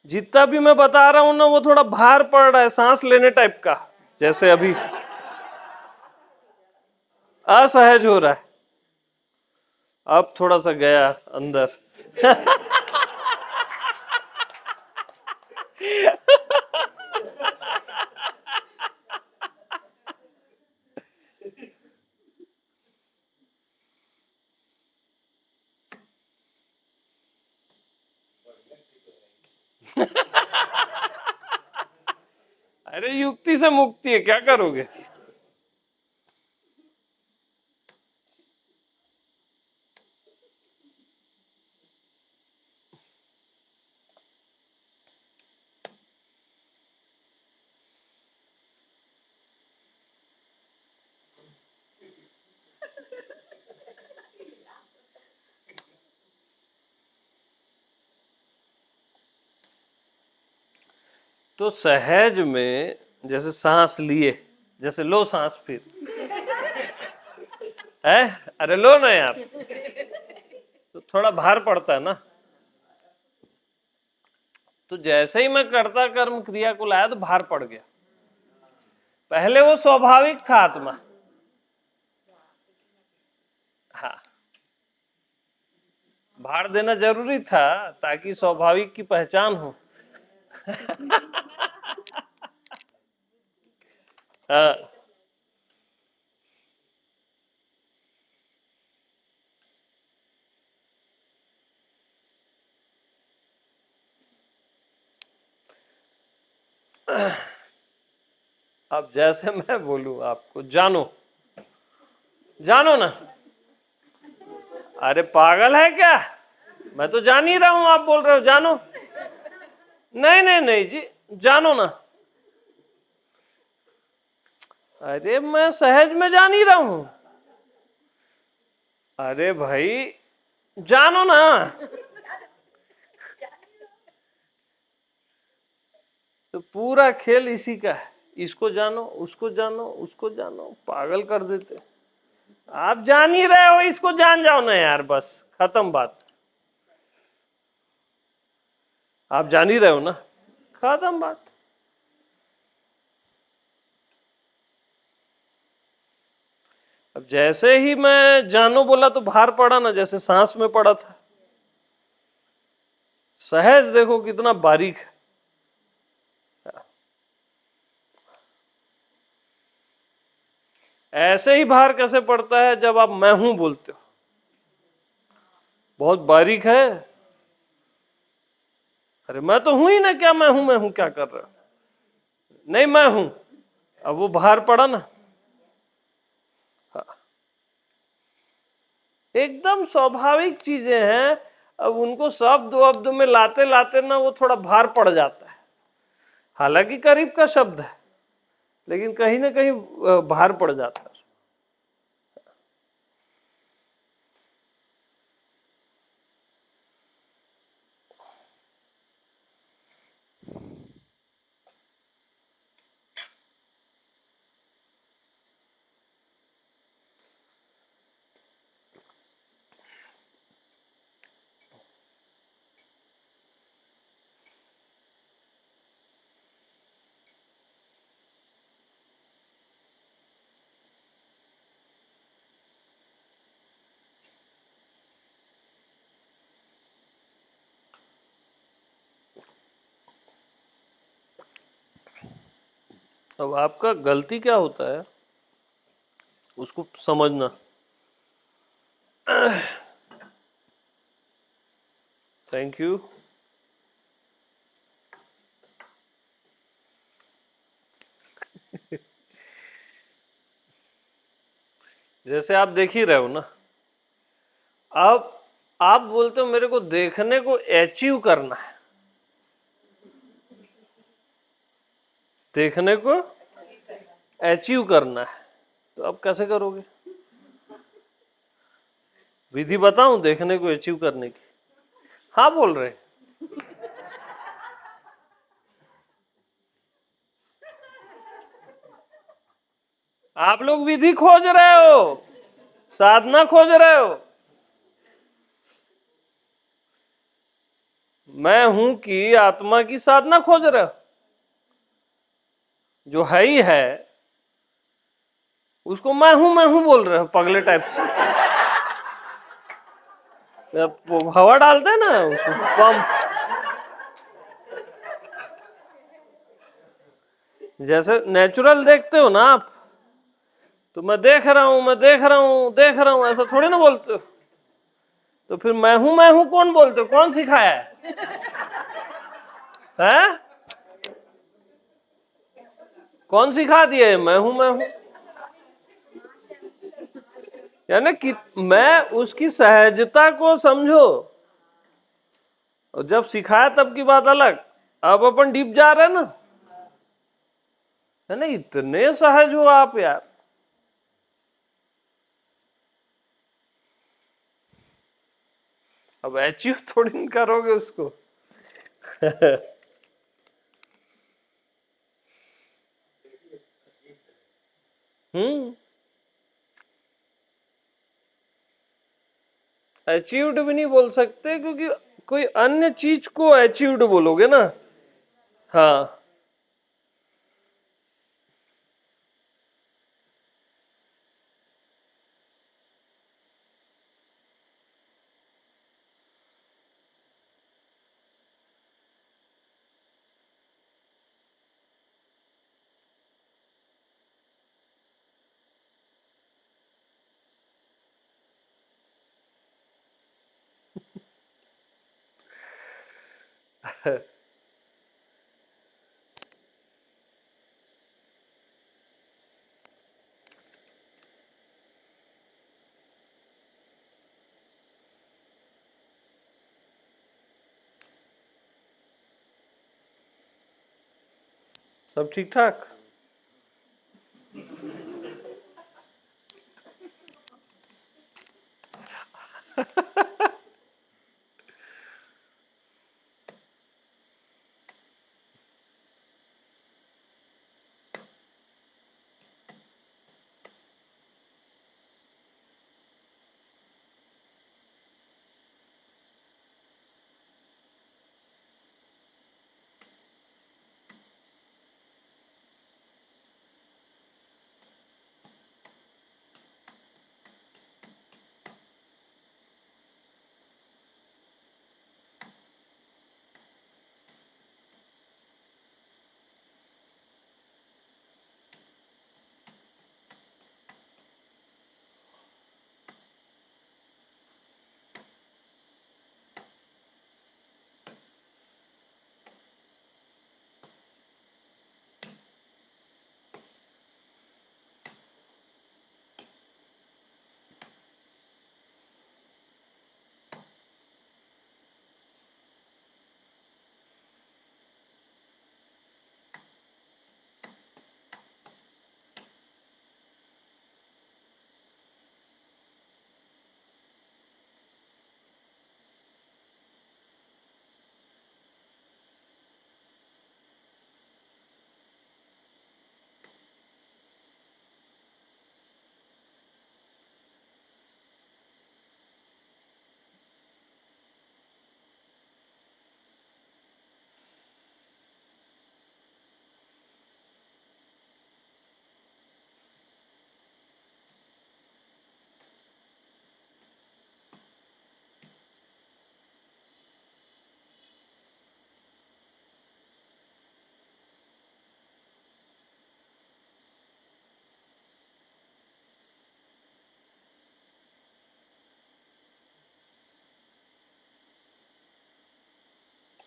जितना भी मैं बता रहा हूं ना, वो थोड़ा भार पड़ रहा है, सांस लेने टाइप का, जैसे अभी असहज हो रहा है, अब थोड़ा सा गया अंदर। अरे युक्ति से मुक्ति है, क्या करोगे? तो सहज में जैसे सांस लिए, जैसे लो सांस फिर है, अरे लो ना यार, तो थोड़ा भार पड़ता है ना। तो जैसे ही मैं कर्ता कर्म क्रिया को लाया तो भार पड़ गया। पहले वो स्वाभाविक था आत्मा, हाँ, भार देना जरूरी था ताकि स्वाभाविक की पहचान हो। हाँ, अब जैसे मैं बोलूं आपको, जानो, जानो ना, अरे पागल है क्या, मैं तो जान ही रहा हूं, आप बोल रहे हो जानो। नहीं नहीं नहीं जी, जानो ना, अरे मैं सहज में जान ही रहा हूं। अरे भाई जानो ना, तो पूरा खेल इसी का है, इसको जानो, उसको जानो, उसको जानो, पागल कर देते। आप जान ही रहे हो, इसको जान जाओ ना यार, बस खत्म बात। आप जान ही रहे हो ना, खत्म बात। अब जैसे ही मैं जानो बोला तो भार पड़ा ना, जैसे सांस में पड़ा था। सहज देखो कितना बारीक है। ऐसे ही भार कैसे पड़ता है जब आप मैं हूं बोलते हो, बहुत बारीक है। अरे मैं तो हूं ही ना, क्या मैं हूं क्या कर रहा हूं, नहीं मैं हूं, अब वो भार पड़ा ना। हाँ। एकदम स्वाभाविक चीजें हैं, अब उनको शब्द वब्द में लाते लाते ना वो थोड़ा भार पड़ जाता है। हालांकि करीब का शब्द है, लेकिन कहीं ना कहीं भार पड़ जाता है। अब आपका गलती क्या होता है उसको समझना। Thank you. जैसे आप देख ही रहे हो ना, अब आप बोलते हो मेरे को देखने को अचीव करना है, देखने को अचीव करना है, तो अब कैसे करोगे? विधि बताऊं देखने को अचीव करने की? हाँ बोल रहे, आप लोग विधि खोज रहे हो, साधना खोज रहे हो। मैं हूं कि आत्मा की साधना खोज रहे हो, जो है ही है उसको मैं हूं बोल रहे हो पगले टाइप से। वो हवा डालते हैं ना उसको, पंप। जैसे नेचुरल देखते हो ना आप, तो मैं देख रहा हूं, मैं देख रहा हूं, देख रहा हूं, ऐसा थोड़ी ना बोलते हो। तो फिर मैं हूं कौन बोलते हो? कौन सिखाया है? कौन सिखा दिया है मैं हूं? यानी कि मैं उसकी सहजता को समझो। और जब सिखाया तब की बात अलग, अब अपन डीप जा रहे हैं ना, है ना? इतने सहज हो आप यार। अब अचीव थोड़ी नहीं करोगे उसको। हम्म। अचीव्ड भी नहीं बोल सकते, क्योंकि कोई अन्य चीज को अचीव्ड बोलोगे ना। हाँ। सब ठीक ठाक।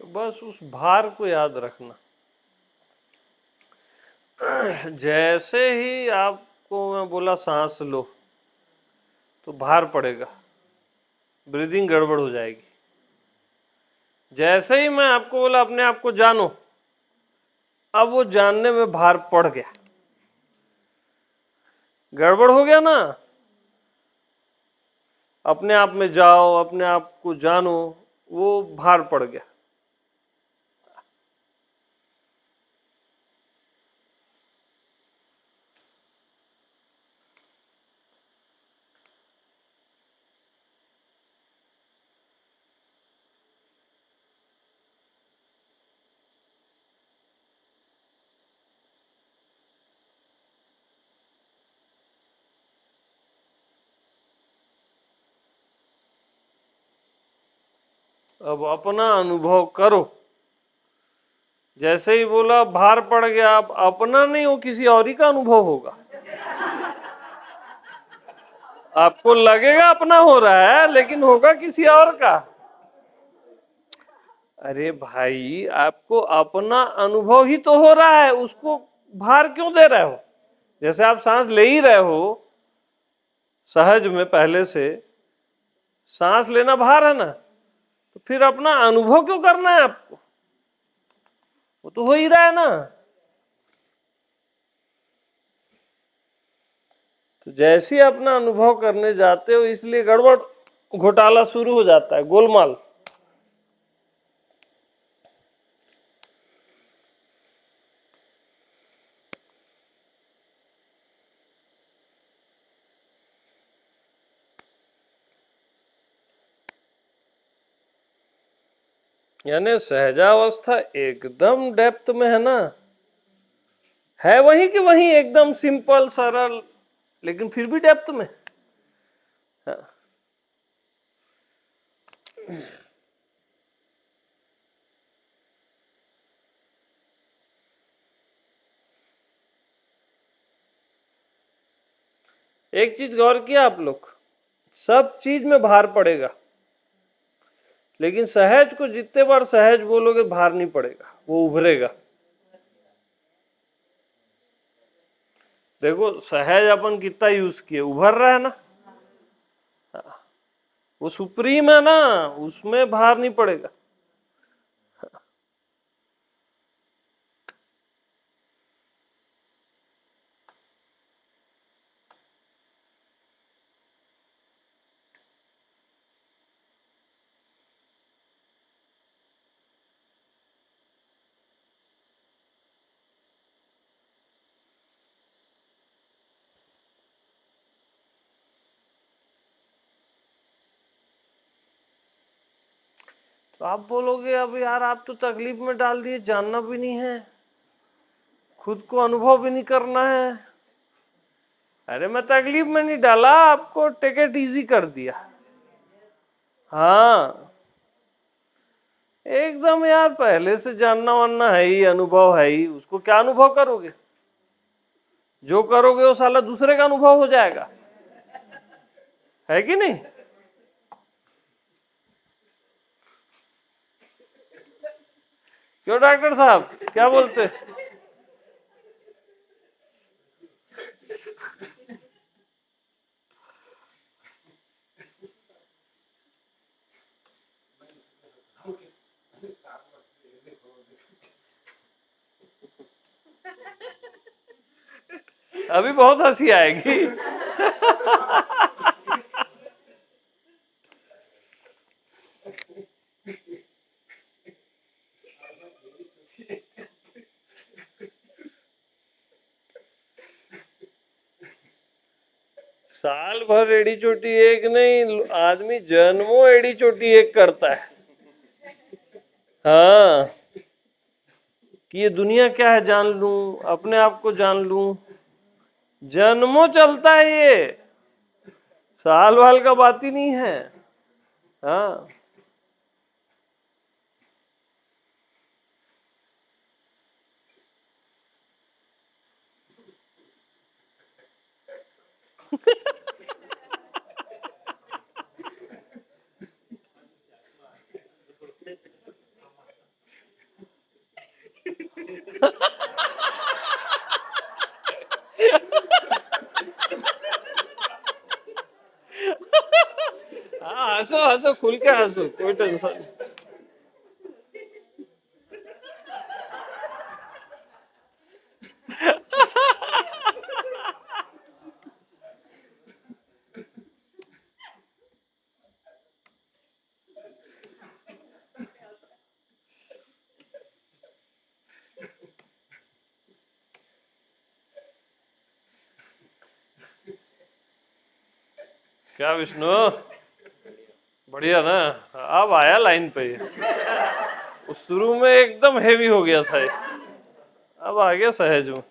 तो बस उस भार को याद रखना। जैसे ही आपको मैं बोला सांस लो, तो भार पड़ेगा, ब्रीदिंग गड़बड़ हो जाएगी। जैसे ही मैं आपको बोला अपने आप को जानो, अब वो जानने में भार पड़ गया, गड़बड़ हो गया ना। अपने आप में जाओ, अपने आप को जानो, वो भार पड़ गया। अब अपना अनुभव करो। जैसे ही बोला भार पड़ गया, आप अपना नहीं हो, किसी और ही का अनुभव होगा। आपको लगेगा अपना हो रहा है, लेकिन होगा किसी और का। अरे भाई, आपको अपना अनुभव ही तो हो रहा है, उसको भार क्यों दे रहे हो? जैसे आप सांस ले ही रहे हो सहज में, पहले से सांस लेना भार है ना, तो फिर अपना अनुभव क्यों करना है आपको? वो तो हो ही रहा है ना। तो जैसे ही अपना अनुभव करने जाते हो, इसलिए गड़बड़ घोटाला शुरू हो जाता है, गोलमाल। यानी सहजावस्था एकदम डेप्थ में है ना, है वही कि वही एकदम सिंपल सरल, लेकिन फिर भी डेप्थ में। हाँ। एक चीज गौर किया आप लोग, सब चीज में भार पड़ेगा, लेकिन सहज को जितने बार सहज बोलोगे भार नहीं पड़ेगा, वो उभरेगा। देखो सहज अपन कितना यूज किए, उभर रहा है ना। वो सुप्रीम है ना, उसमें भार नहीं पड़ेगा। तो आप बोलोगे अब यार आप तो तकलीफ में डाल दिए, जानना भी नहीं है, खुद को अनुभव भी नहीं करना है। अरे मैं तकलीफ में नहीं डाला, आपको टेक इट इजी कर दिया। हाँ एकदम यार, पहले से जानना वानना है ही, अनुभव है ही, उसको क्या अनुभव करोगे? जो करोगे वो साला दूसरे का अनुभव हो जाएगा, है कि नहीं? क्यों डॉक्टर साहब, क्या बोलते? अभी बहुत हंसी आएगी। साल भर एड़ी चोटी एक नहीं, आदमी जन्मों एड़ी चोटी एक करता है। हाँ, कि ये दुनिया क्या है जान लूं, अपने आप को जान लूं, जन्मों चलता है ये, साल वाल का बात ही नहीं है। हाँ। हाँ हंसो हंसो, खुल के हंसो, कोई टेंशन नहीं। क्या विष्णु, बढ़िया ना? अब आया लाइन पे। उस शुरू में एकदम हेवी हो गया था ये, अब आ गया सहज में।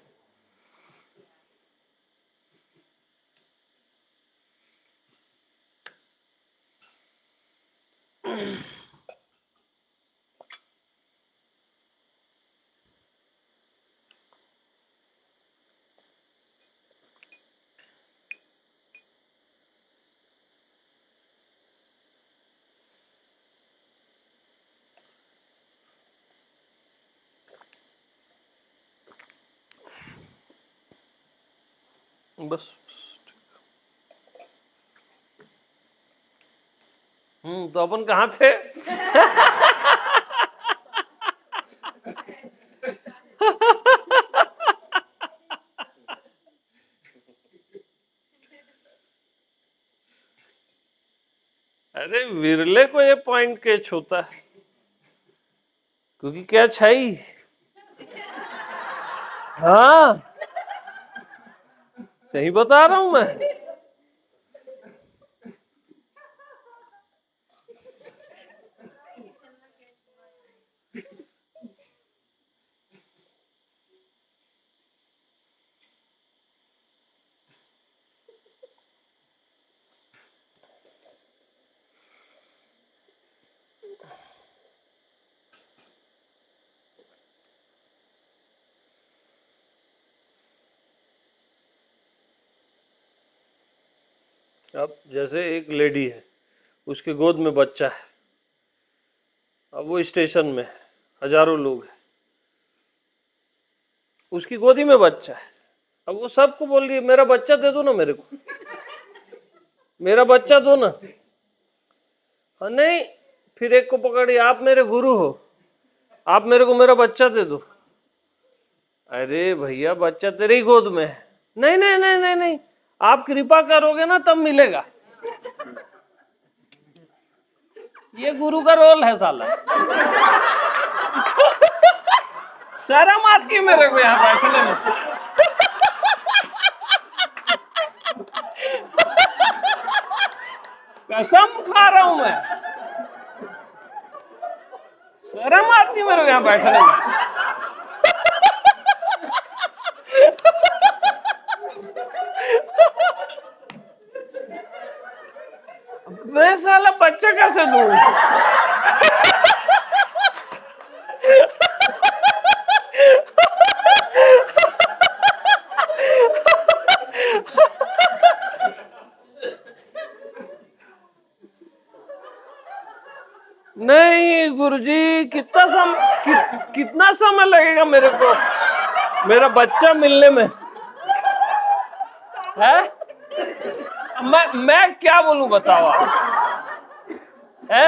बस। तो अपन कहाँ थे? अरे विरले को ये पॉइंट कैच होता है, क्योंकि क्या छाई। हाँ सही बता रहा हूं मैं। अब जैसे एक लेडी है, उसके गोद में बच्चा है, अब वो स्टेशन में है, हजारों लोग हैं, उसकी गोदी में बच्चा है। अब वो सबको बोल रही है मेरा बच्चा दे दो ना मेरे को, मेरा बच्चा दो ना। हाँ नहीं, फिर एक को पकड़ी, आप मेरे गुरु हो, आप मेरे को मेरा बच्चा दे दो। अरे भैया बच्चा तेरे ही गोद में है। नहीं नहीं नहीं नहीं नहीं, आप कृपा करोगे ना तब मिलेगा। ये गुरु का रोल है साला। शर्म आती है मेरे को यहाँ बैठने में। कसम खा रहा हूं मैं, शर्म आती है मेरे को यहाँ बैठने में। मैं साला बच्चा कैसे दूं? नहीं गुरुजी, कितना समय लगेगा मेरे को मेरा बच्चा मिलने में है? मैं क्या बोलूं बताओ आप, है?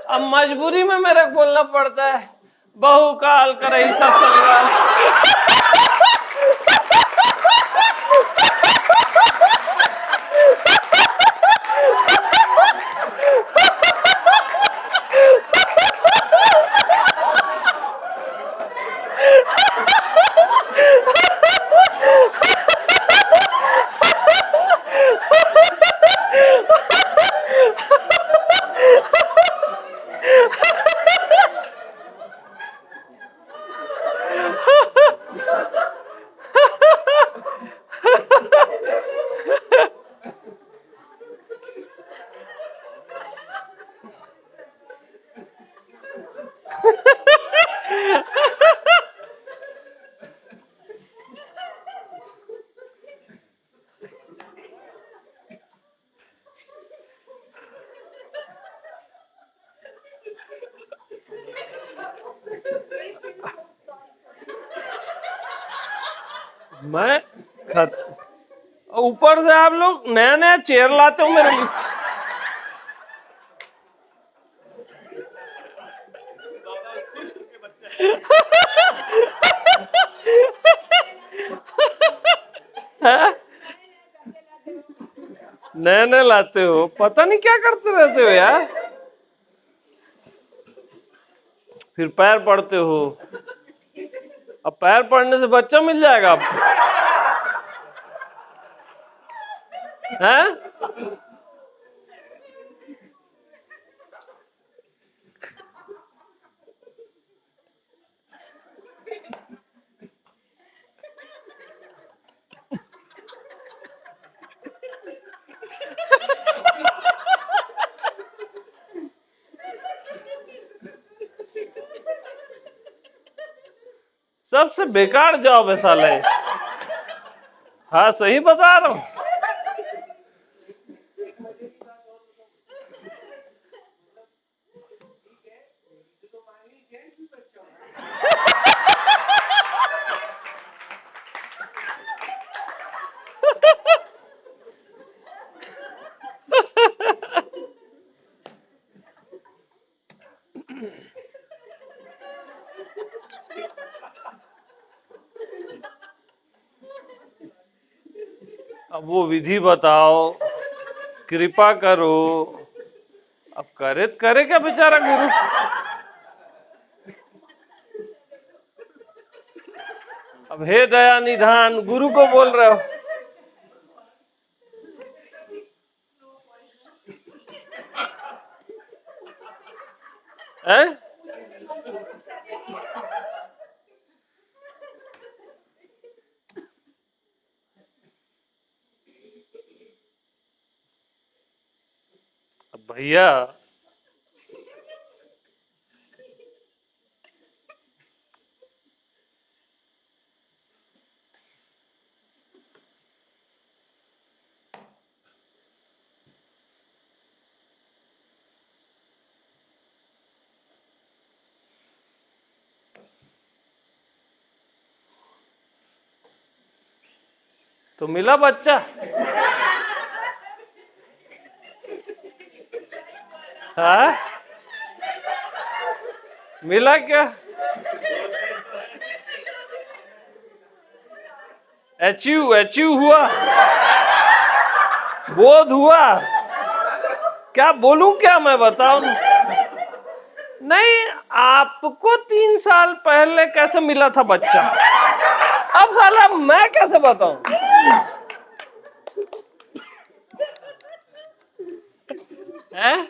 अब मजबूरी में मेरे को बोलना पड़ता है, बहु काल करई सत्संग। मैं ऊपर से आप लोग नया नया चेयर लाते हो मेरे लिए। नए नए लाते हो, पता नहीं क्या करते रहते हो यार। फिर पैर पड़ते हो, अब पैर पड़ने से बच्चा मिल जाएगा आपको, हैं? सबसे बेकार जॉब है साला ये। हाँ सही बता रहा हूं। वो विधि बताओ, कृपा करो। अब करे क्या बेचारा गुरु। अब हे दया निधान गुरु को बोल रहे हो। हैं? अब भैया तो मिला बच्चा। हाँ, मिला क्या? अचीव हुआ, बोध हुआ। क्या बोलूं, क्या मैं बताऊं? नहीं, आपको 3 साल पहले कैसे मिला था बच्चा? अब साला मैं कैसे बताऊं? हैं?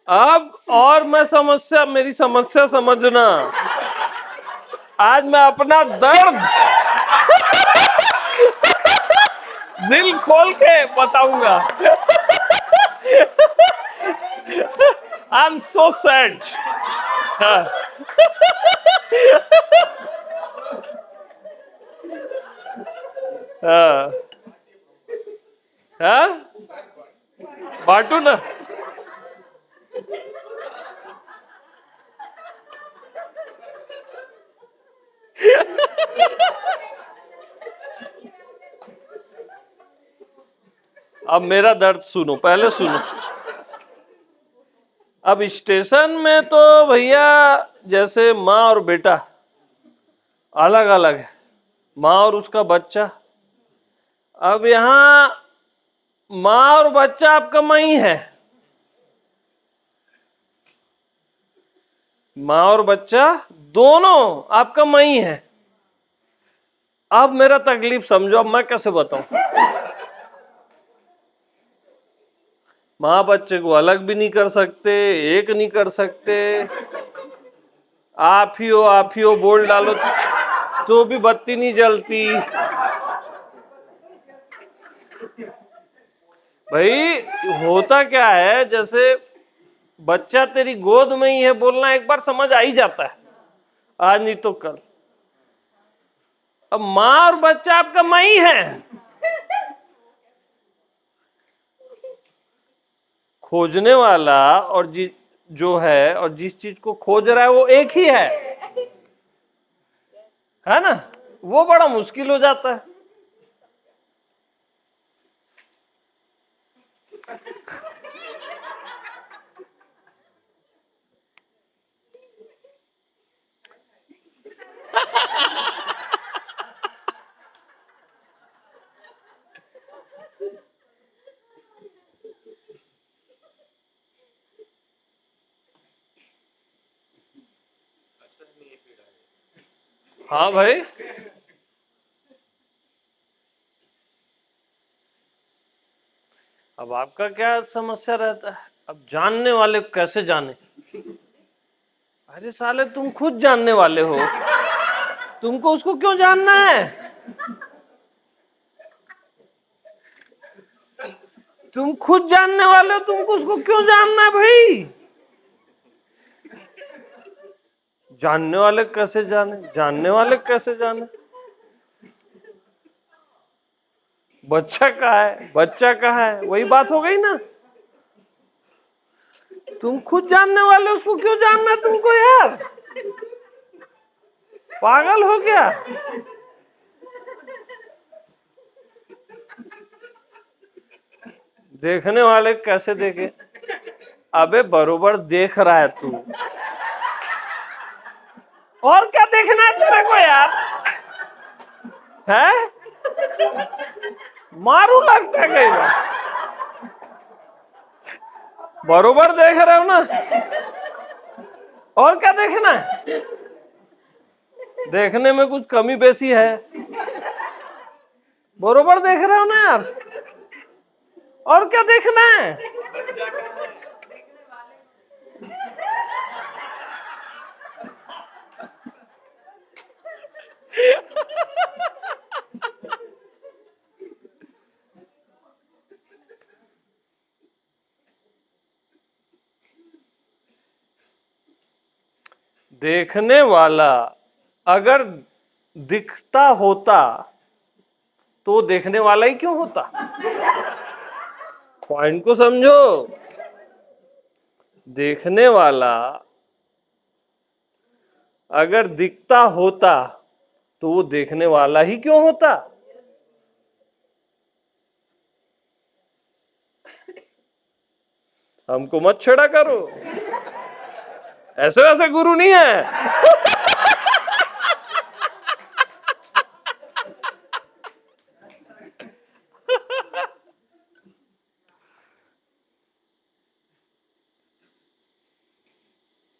अब और मेरी समस्या समझना। आज मैं अपना दर्द दिल खोल के बताऊंगा। I am so sad. Bantu ना। अब मेरा दर्द सुनो, पहले सुनो। अब स्टेशन में तो भैया जैसे माँ और बेटा अलग अलग है, माँ और उसका बच्चा। अब यहाँ माँ और बच्चा आपका मई है, माँ और बच्चा दोनों आपका मई है। अब मेरा तकलीफ समझो, अब मैं कैसे बताऊं? माँ बच्चे को अलग भी नहीं कर सकते, एक नहीं कर सकते। आप ही हो बोल डालो तो भी बत्ती नहीं जलती। भाई होता क्या है, जैसे बच्चा तेरी गोद में ही है, बोलना एक बार समझ आ ही जाता है, आज नहीं तो कल। अब माँ और बच्चा आपका मई है, खोजने वाला और जो है और जिस चीज को खोज रहा है वो एक ही है ना? वो बड़ा मुश्किल हो जाता है। हाँ भाई, अब आपका क्या समस्या रहता है? अब जानने वाले कैसे जाने? अरे साले तुम खुद जानने वाले हो, तुमको उसको क्यों जानना है? तुम खुद जानने वाले हो, तुमको उसको क्यों जानना है भाई? जानने वाले कैसे जाने? जानने वाले कैसे जाने? बच्चा कहाँ है, बच्चा कहाँ है, वही बात हो गई ना। तुम खुद जानने वाले, उसको क्यों जानना है तुमको यार? पागल हो गया? देखने वाले कैसे देखे? अबे बरोबर देख रहा है तू, और क्या देखना है तेरे को यार? है मारू लगता है कई बार। बरोबर देख रहे हो ना, और क्या देखना है? देखने में कुछ कमी बेसी है? बरोबर देख रहे हो ना यार, और क्या देखना है? देखने वाला अगर दिखता होता तो देखने वाला ही क्यों होता? पॉइंट को समझो। देखने वाला अगर दिखता होता तो वो देखने वाला ही क्यों होता? हमको मत छेड़ा करो, ऐसे वैसे गुरु नहीं है।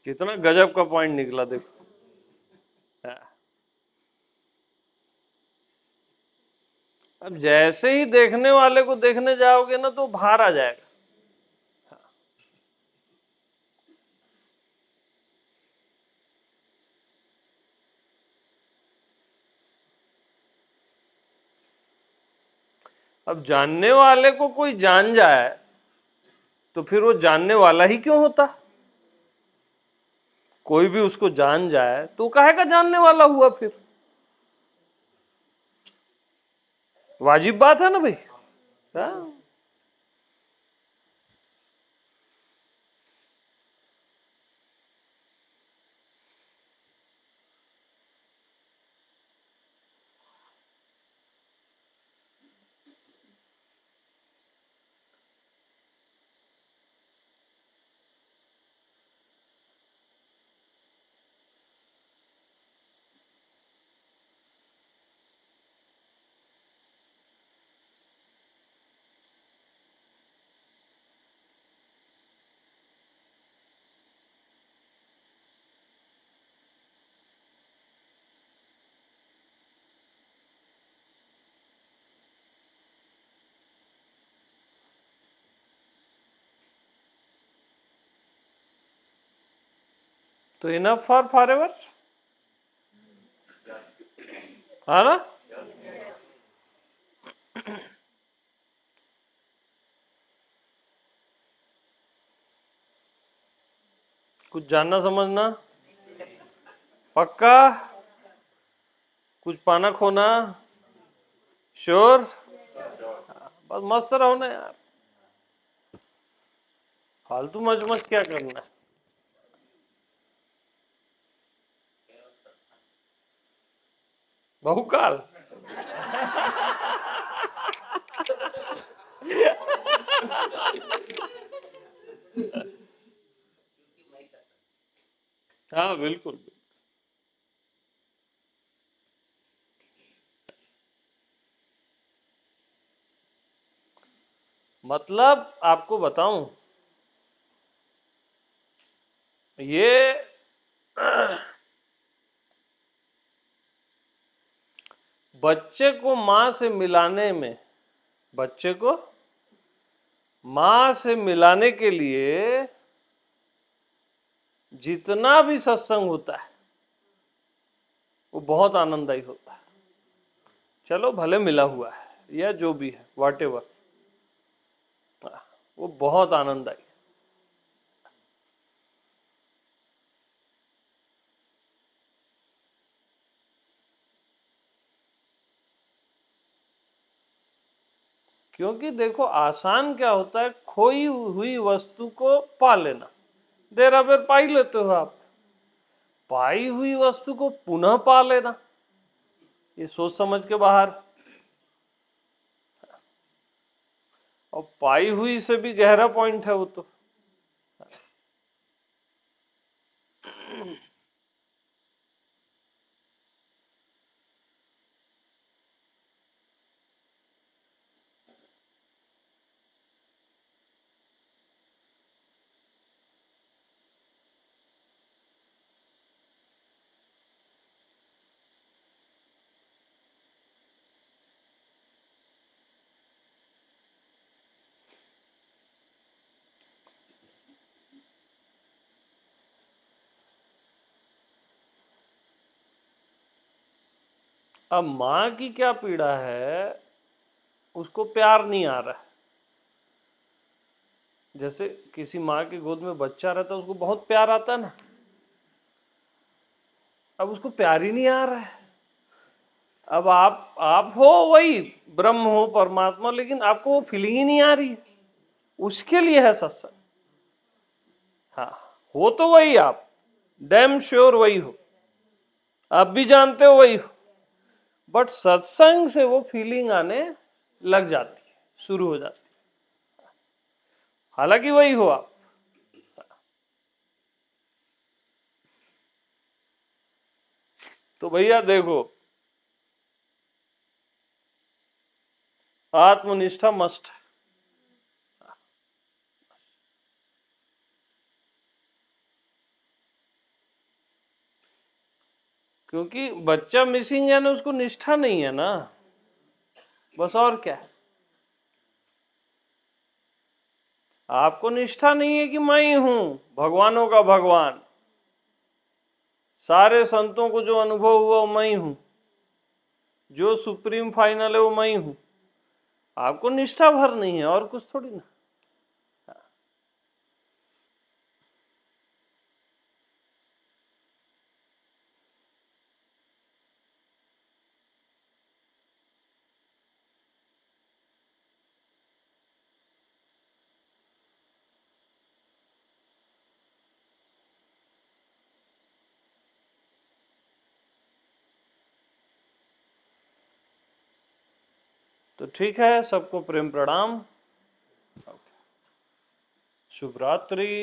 कितना गजब का पॉइंट निकला देखो। अब जैसे ही देखने वाले को देखने जाओगे ना तो बाहर आ जाएगा। अब जानने वाले को कोई जान जाए तो फिर वो जानने वाला ही क्यों होता? कोई भी उसको जान जाए तो काहे का जानने वाला हुआ फिर? वाजिब बात है ना भाई। हाँ? तो इनफ फॉर फॉरएवर, है ना? कुछ जानना समझना पक्का? कुछ पाना खोना श्योर? बस मस्त रहो ना यार, फालतू मच मच क्या करना है। बहुकाल हाँ बिल्कुल। मतलब आपको बताऊं, ये बच्चे को मां से मिलाने में, बच्चे को मां से मिलाने के लिए जितना भी सत्संग होता है वो बहुत आनंददायी होता है। चलो भले मिला हुआ है या जो भी है, वॉटेवर, वो बहुत आनंददायी। क्योंकि देखो आसान क्या होता है, खोई हुई वस्तु को पा लेना, देर अबेर पा ही लेते हो आप। पाई हुई वस्तु को पुनः पा लेना ये सोच समझ के बाहर। और पाई हुई से भी गहरा पॉइंट है वो तो। अब माँ की क्या पीड़ा है, उसको प्यार नहीं आ रहा है। जैसे किसी माँ की गोद में बच्चा रहता है, उसको बहुत प्यार आता है ना, अब उसको प्यार ही नहीं आ रहा है। अब आप हो वही ब्रह्म हो परमात्मा, लेकिन आपको वो फीलिंग ही नहीं आ रही है। उसके लिए है सत्संग। हाँ, हो तो वही आप, डैम श्योर वही हो, आप भी जानते हो वही हो, बट सत्संग से वो फीलिंग आने लग जाती है, शुरू हो जाती है, हालांकि वही हो आप। तो भैया देखो, आत्मनिष्ठा मस्ट है। क्योंकि बच्चा मिसिंग है ना, उसको निष्ठा नहीं है ना, बस और क्या है। आपको निष्ठा नहीं है कि मैं ही हूं भगवानों का भगवान, सारे संतों को जो अनुभव हुआ वो मैं ही हूं, जो सुप्रीम फाइनल है वो मैं ही हूं। आपको निष्ठा भर नहीं है, और कुछ थोड़ी ना। तो ठीक है, सबको प्रेम प्रणाम, शुभ रात्रि।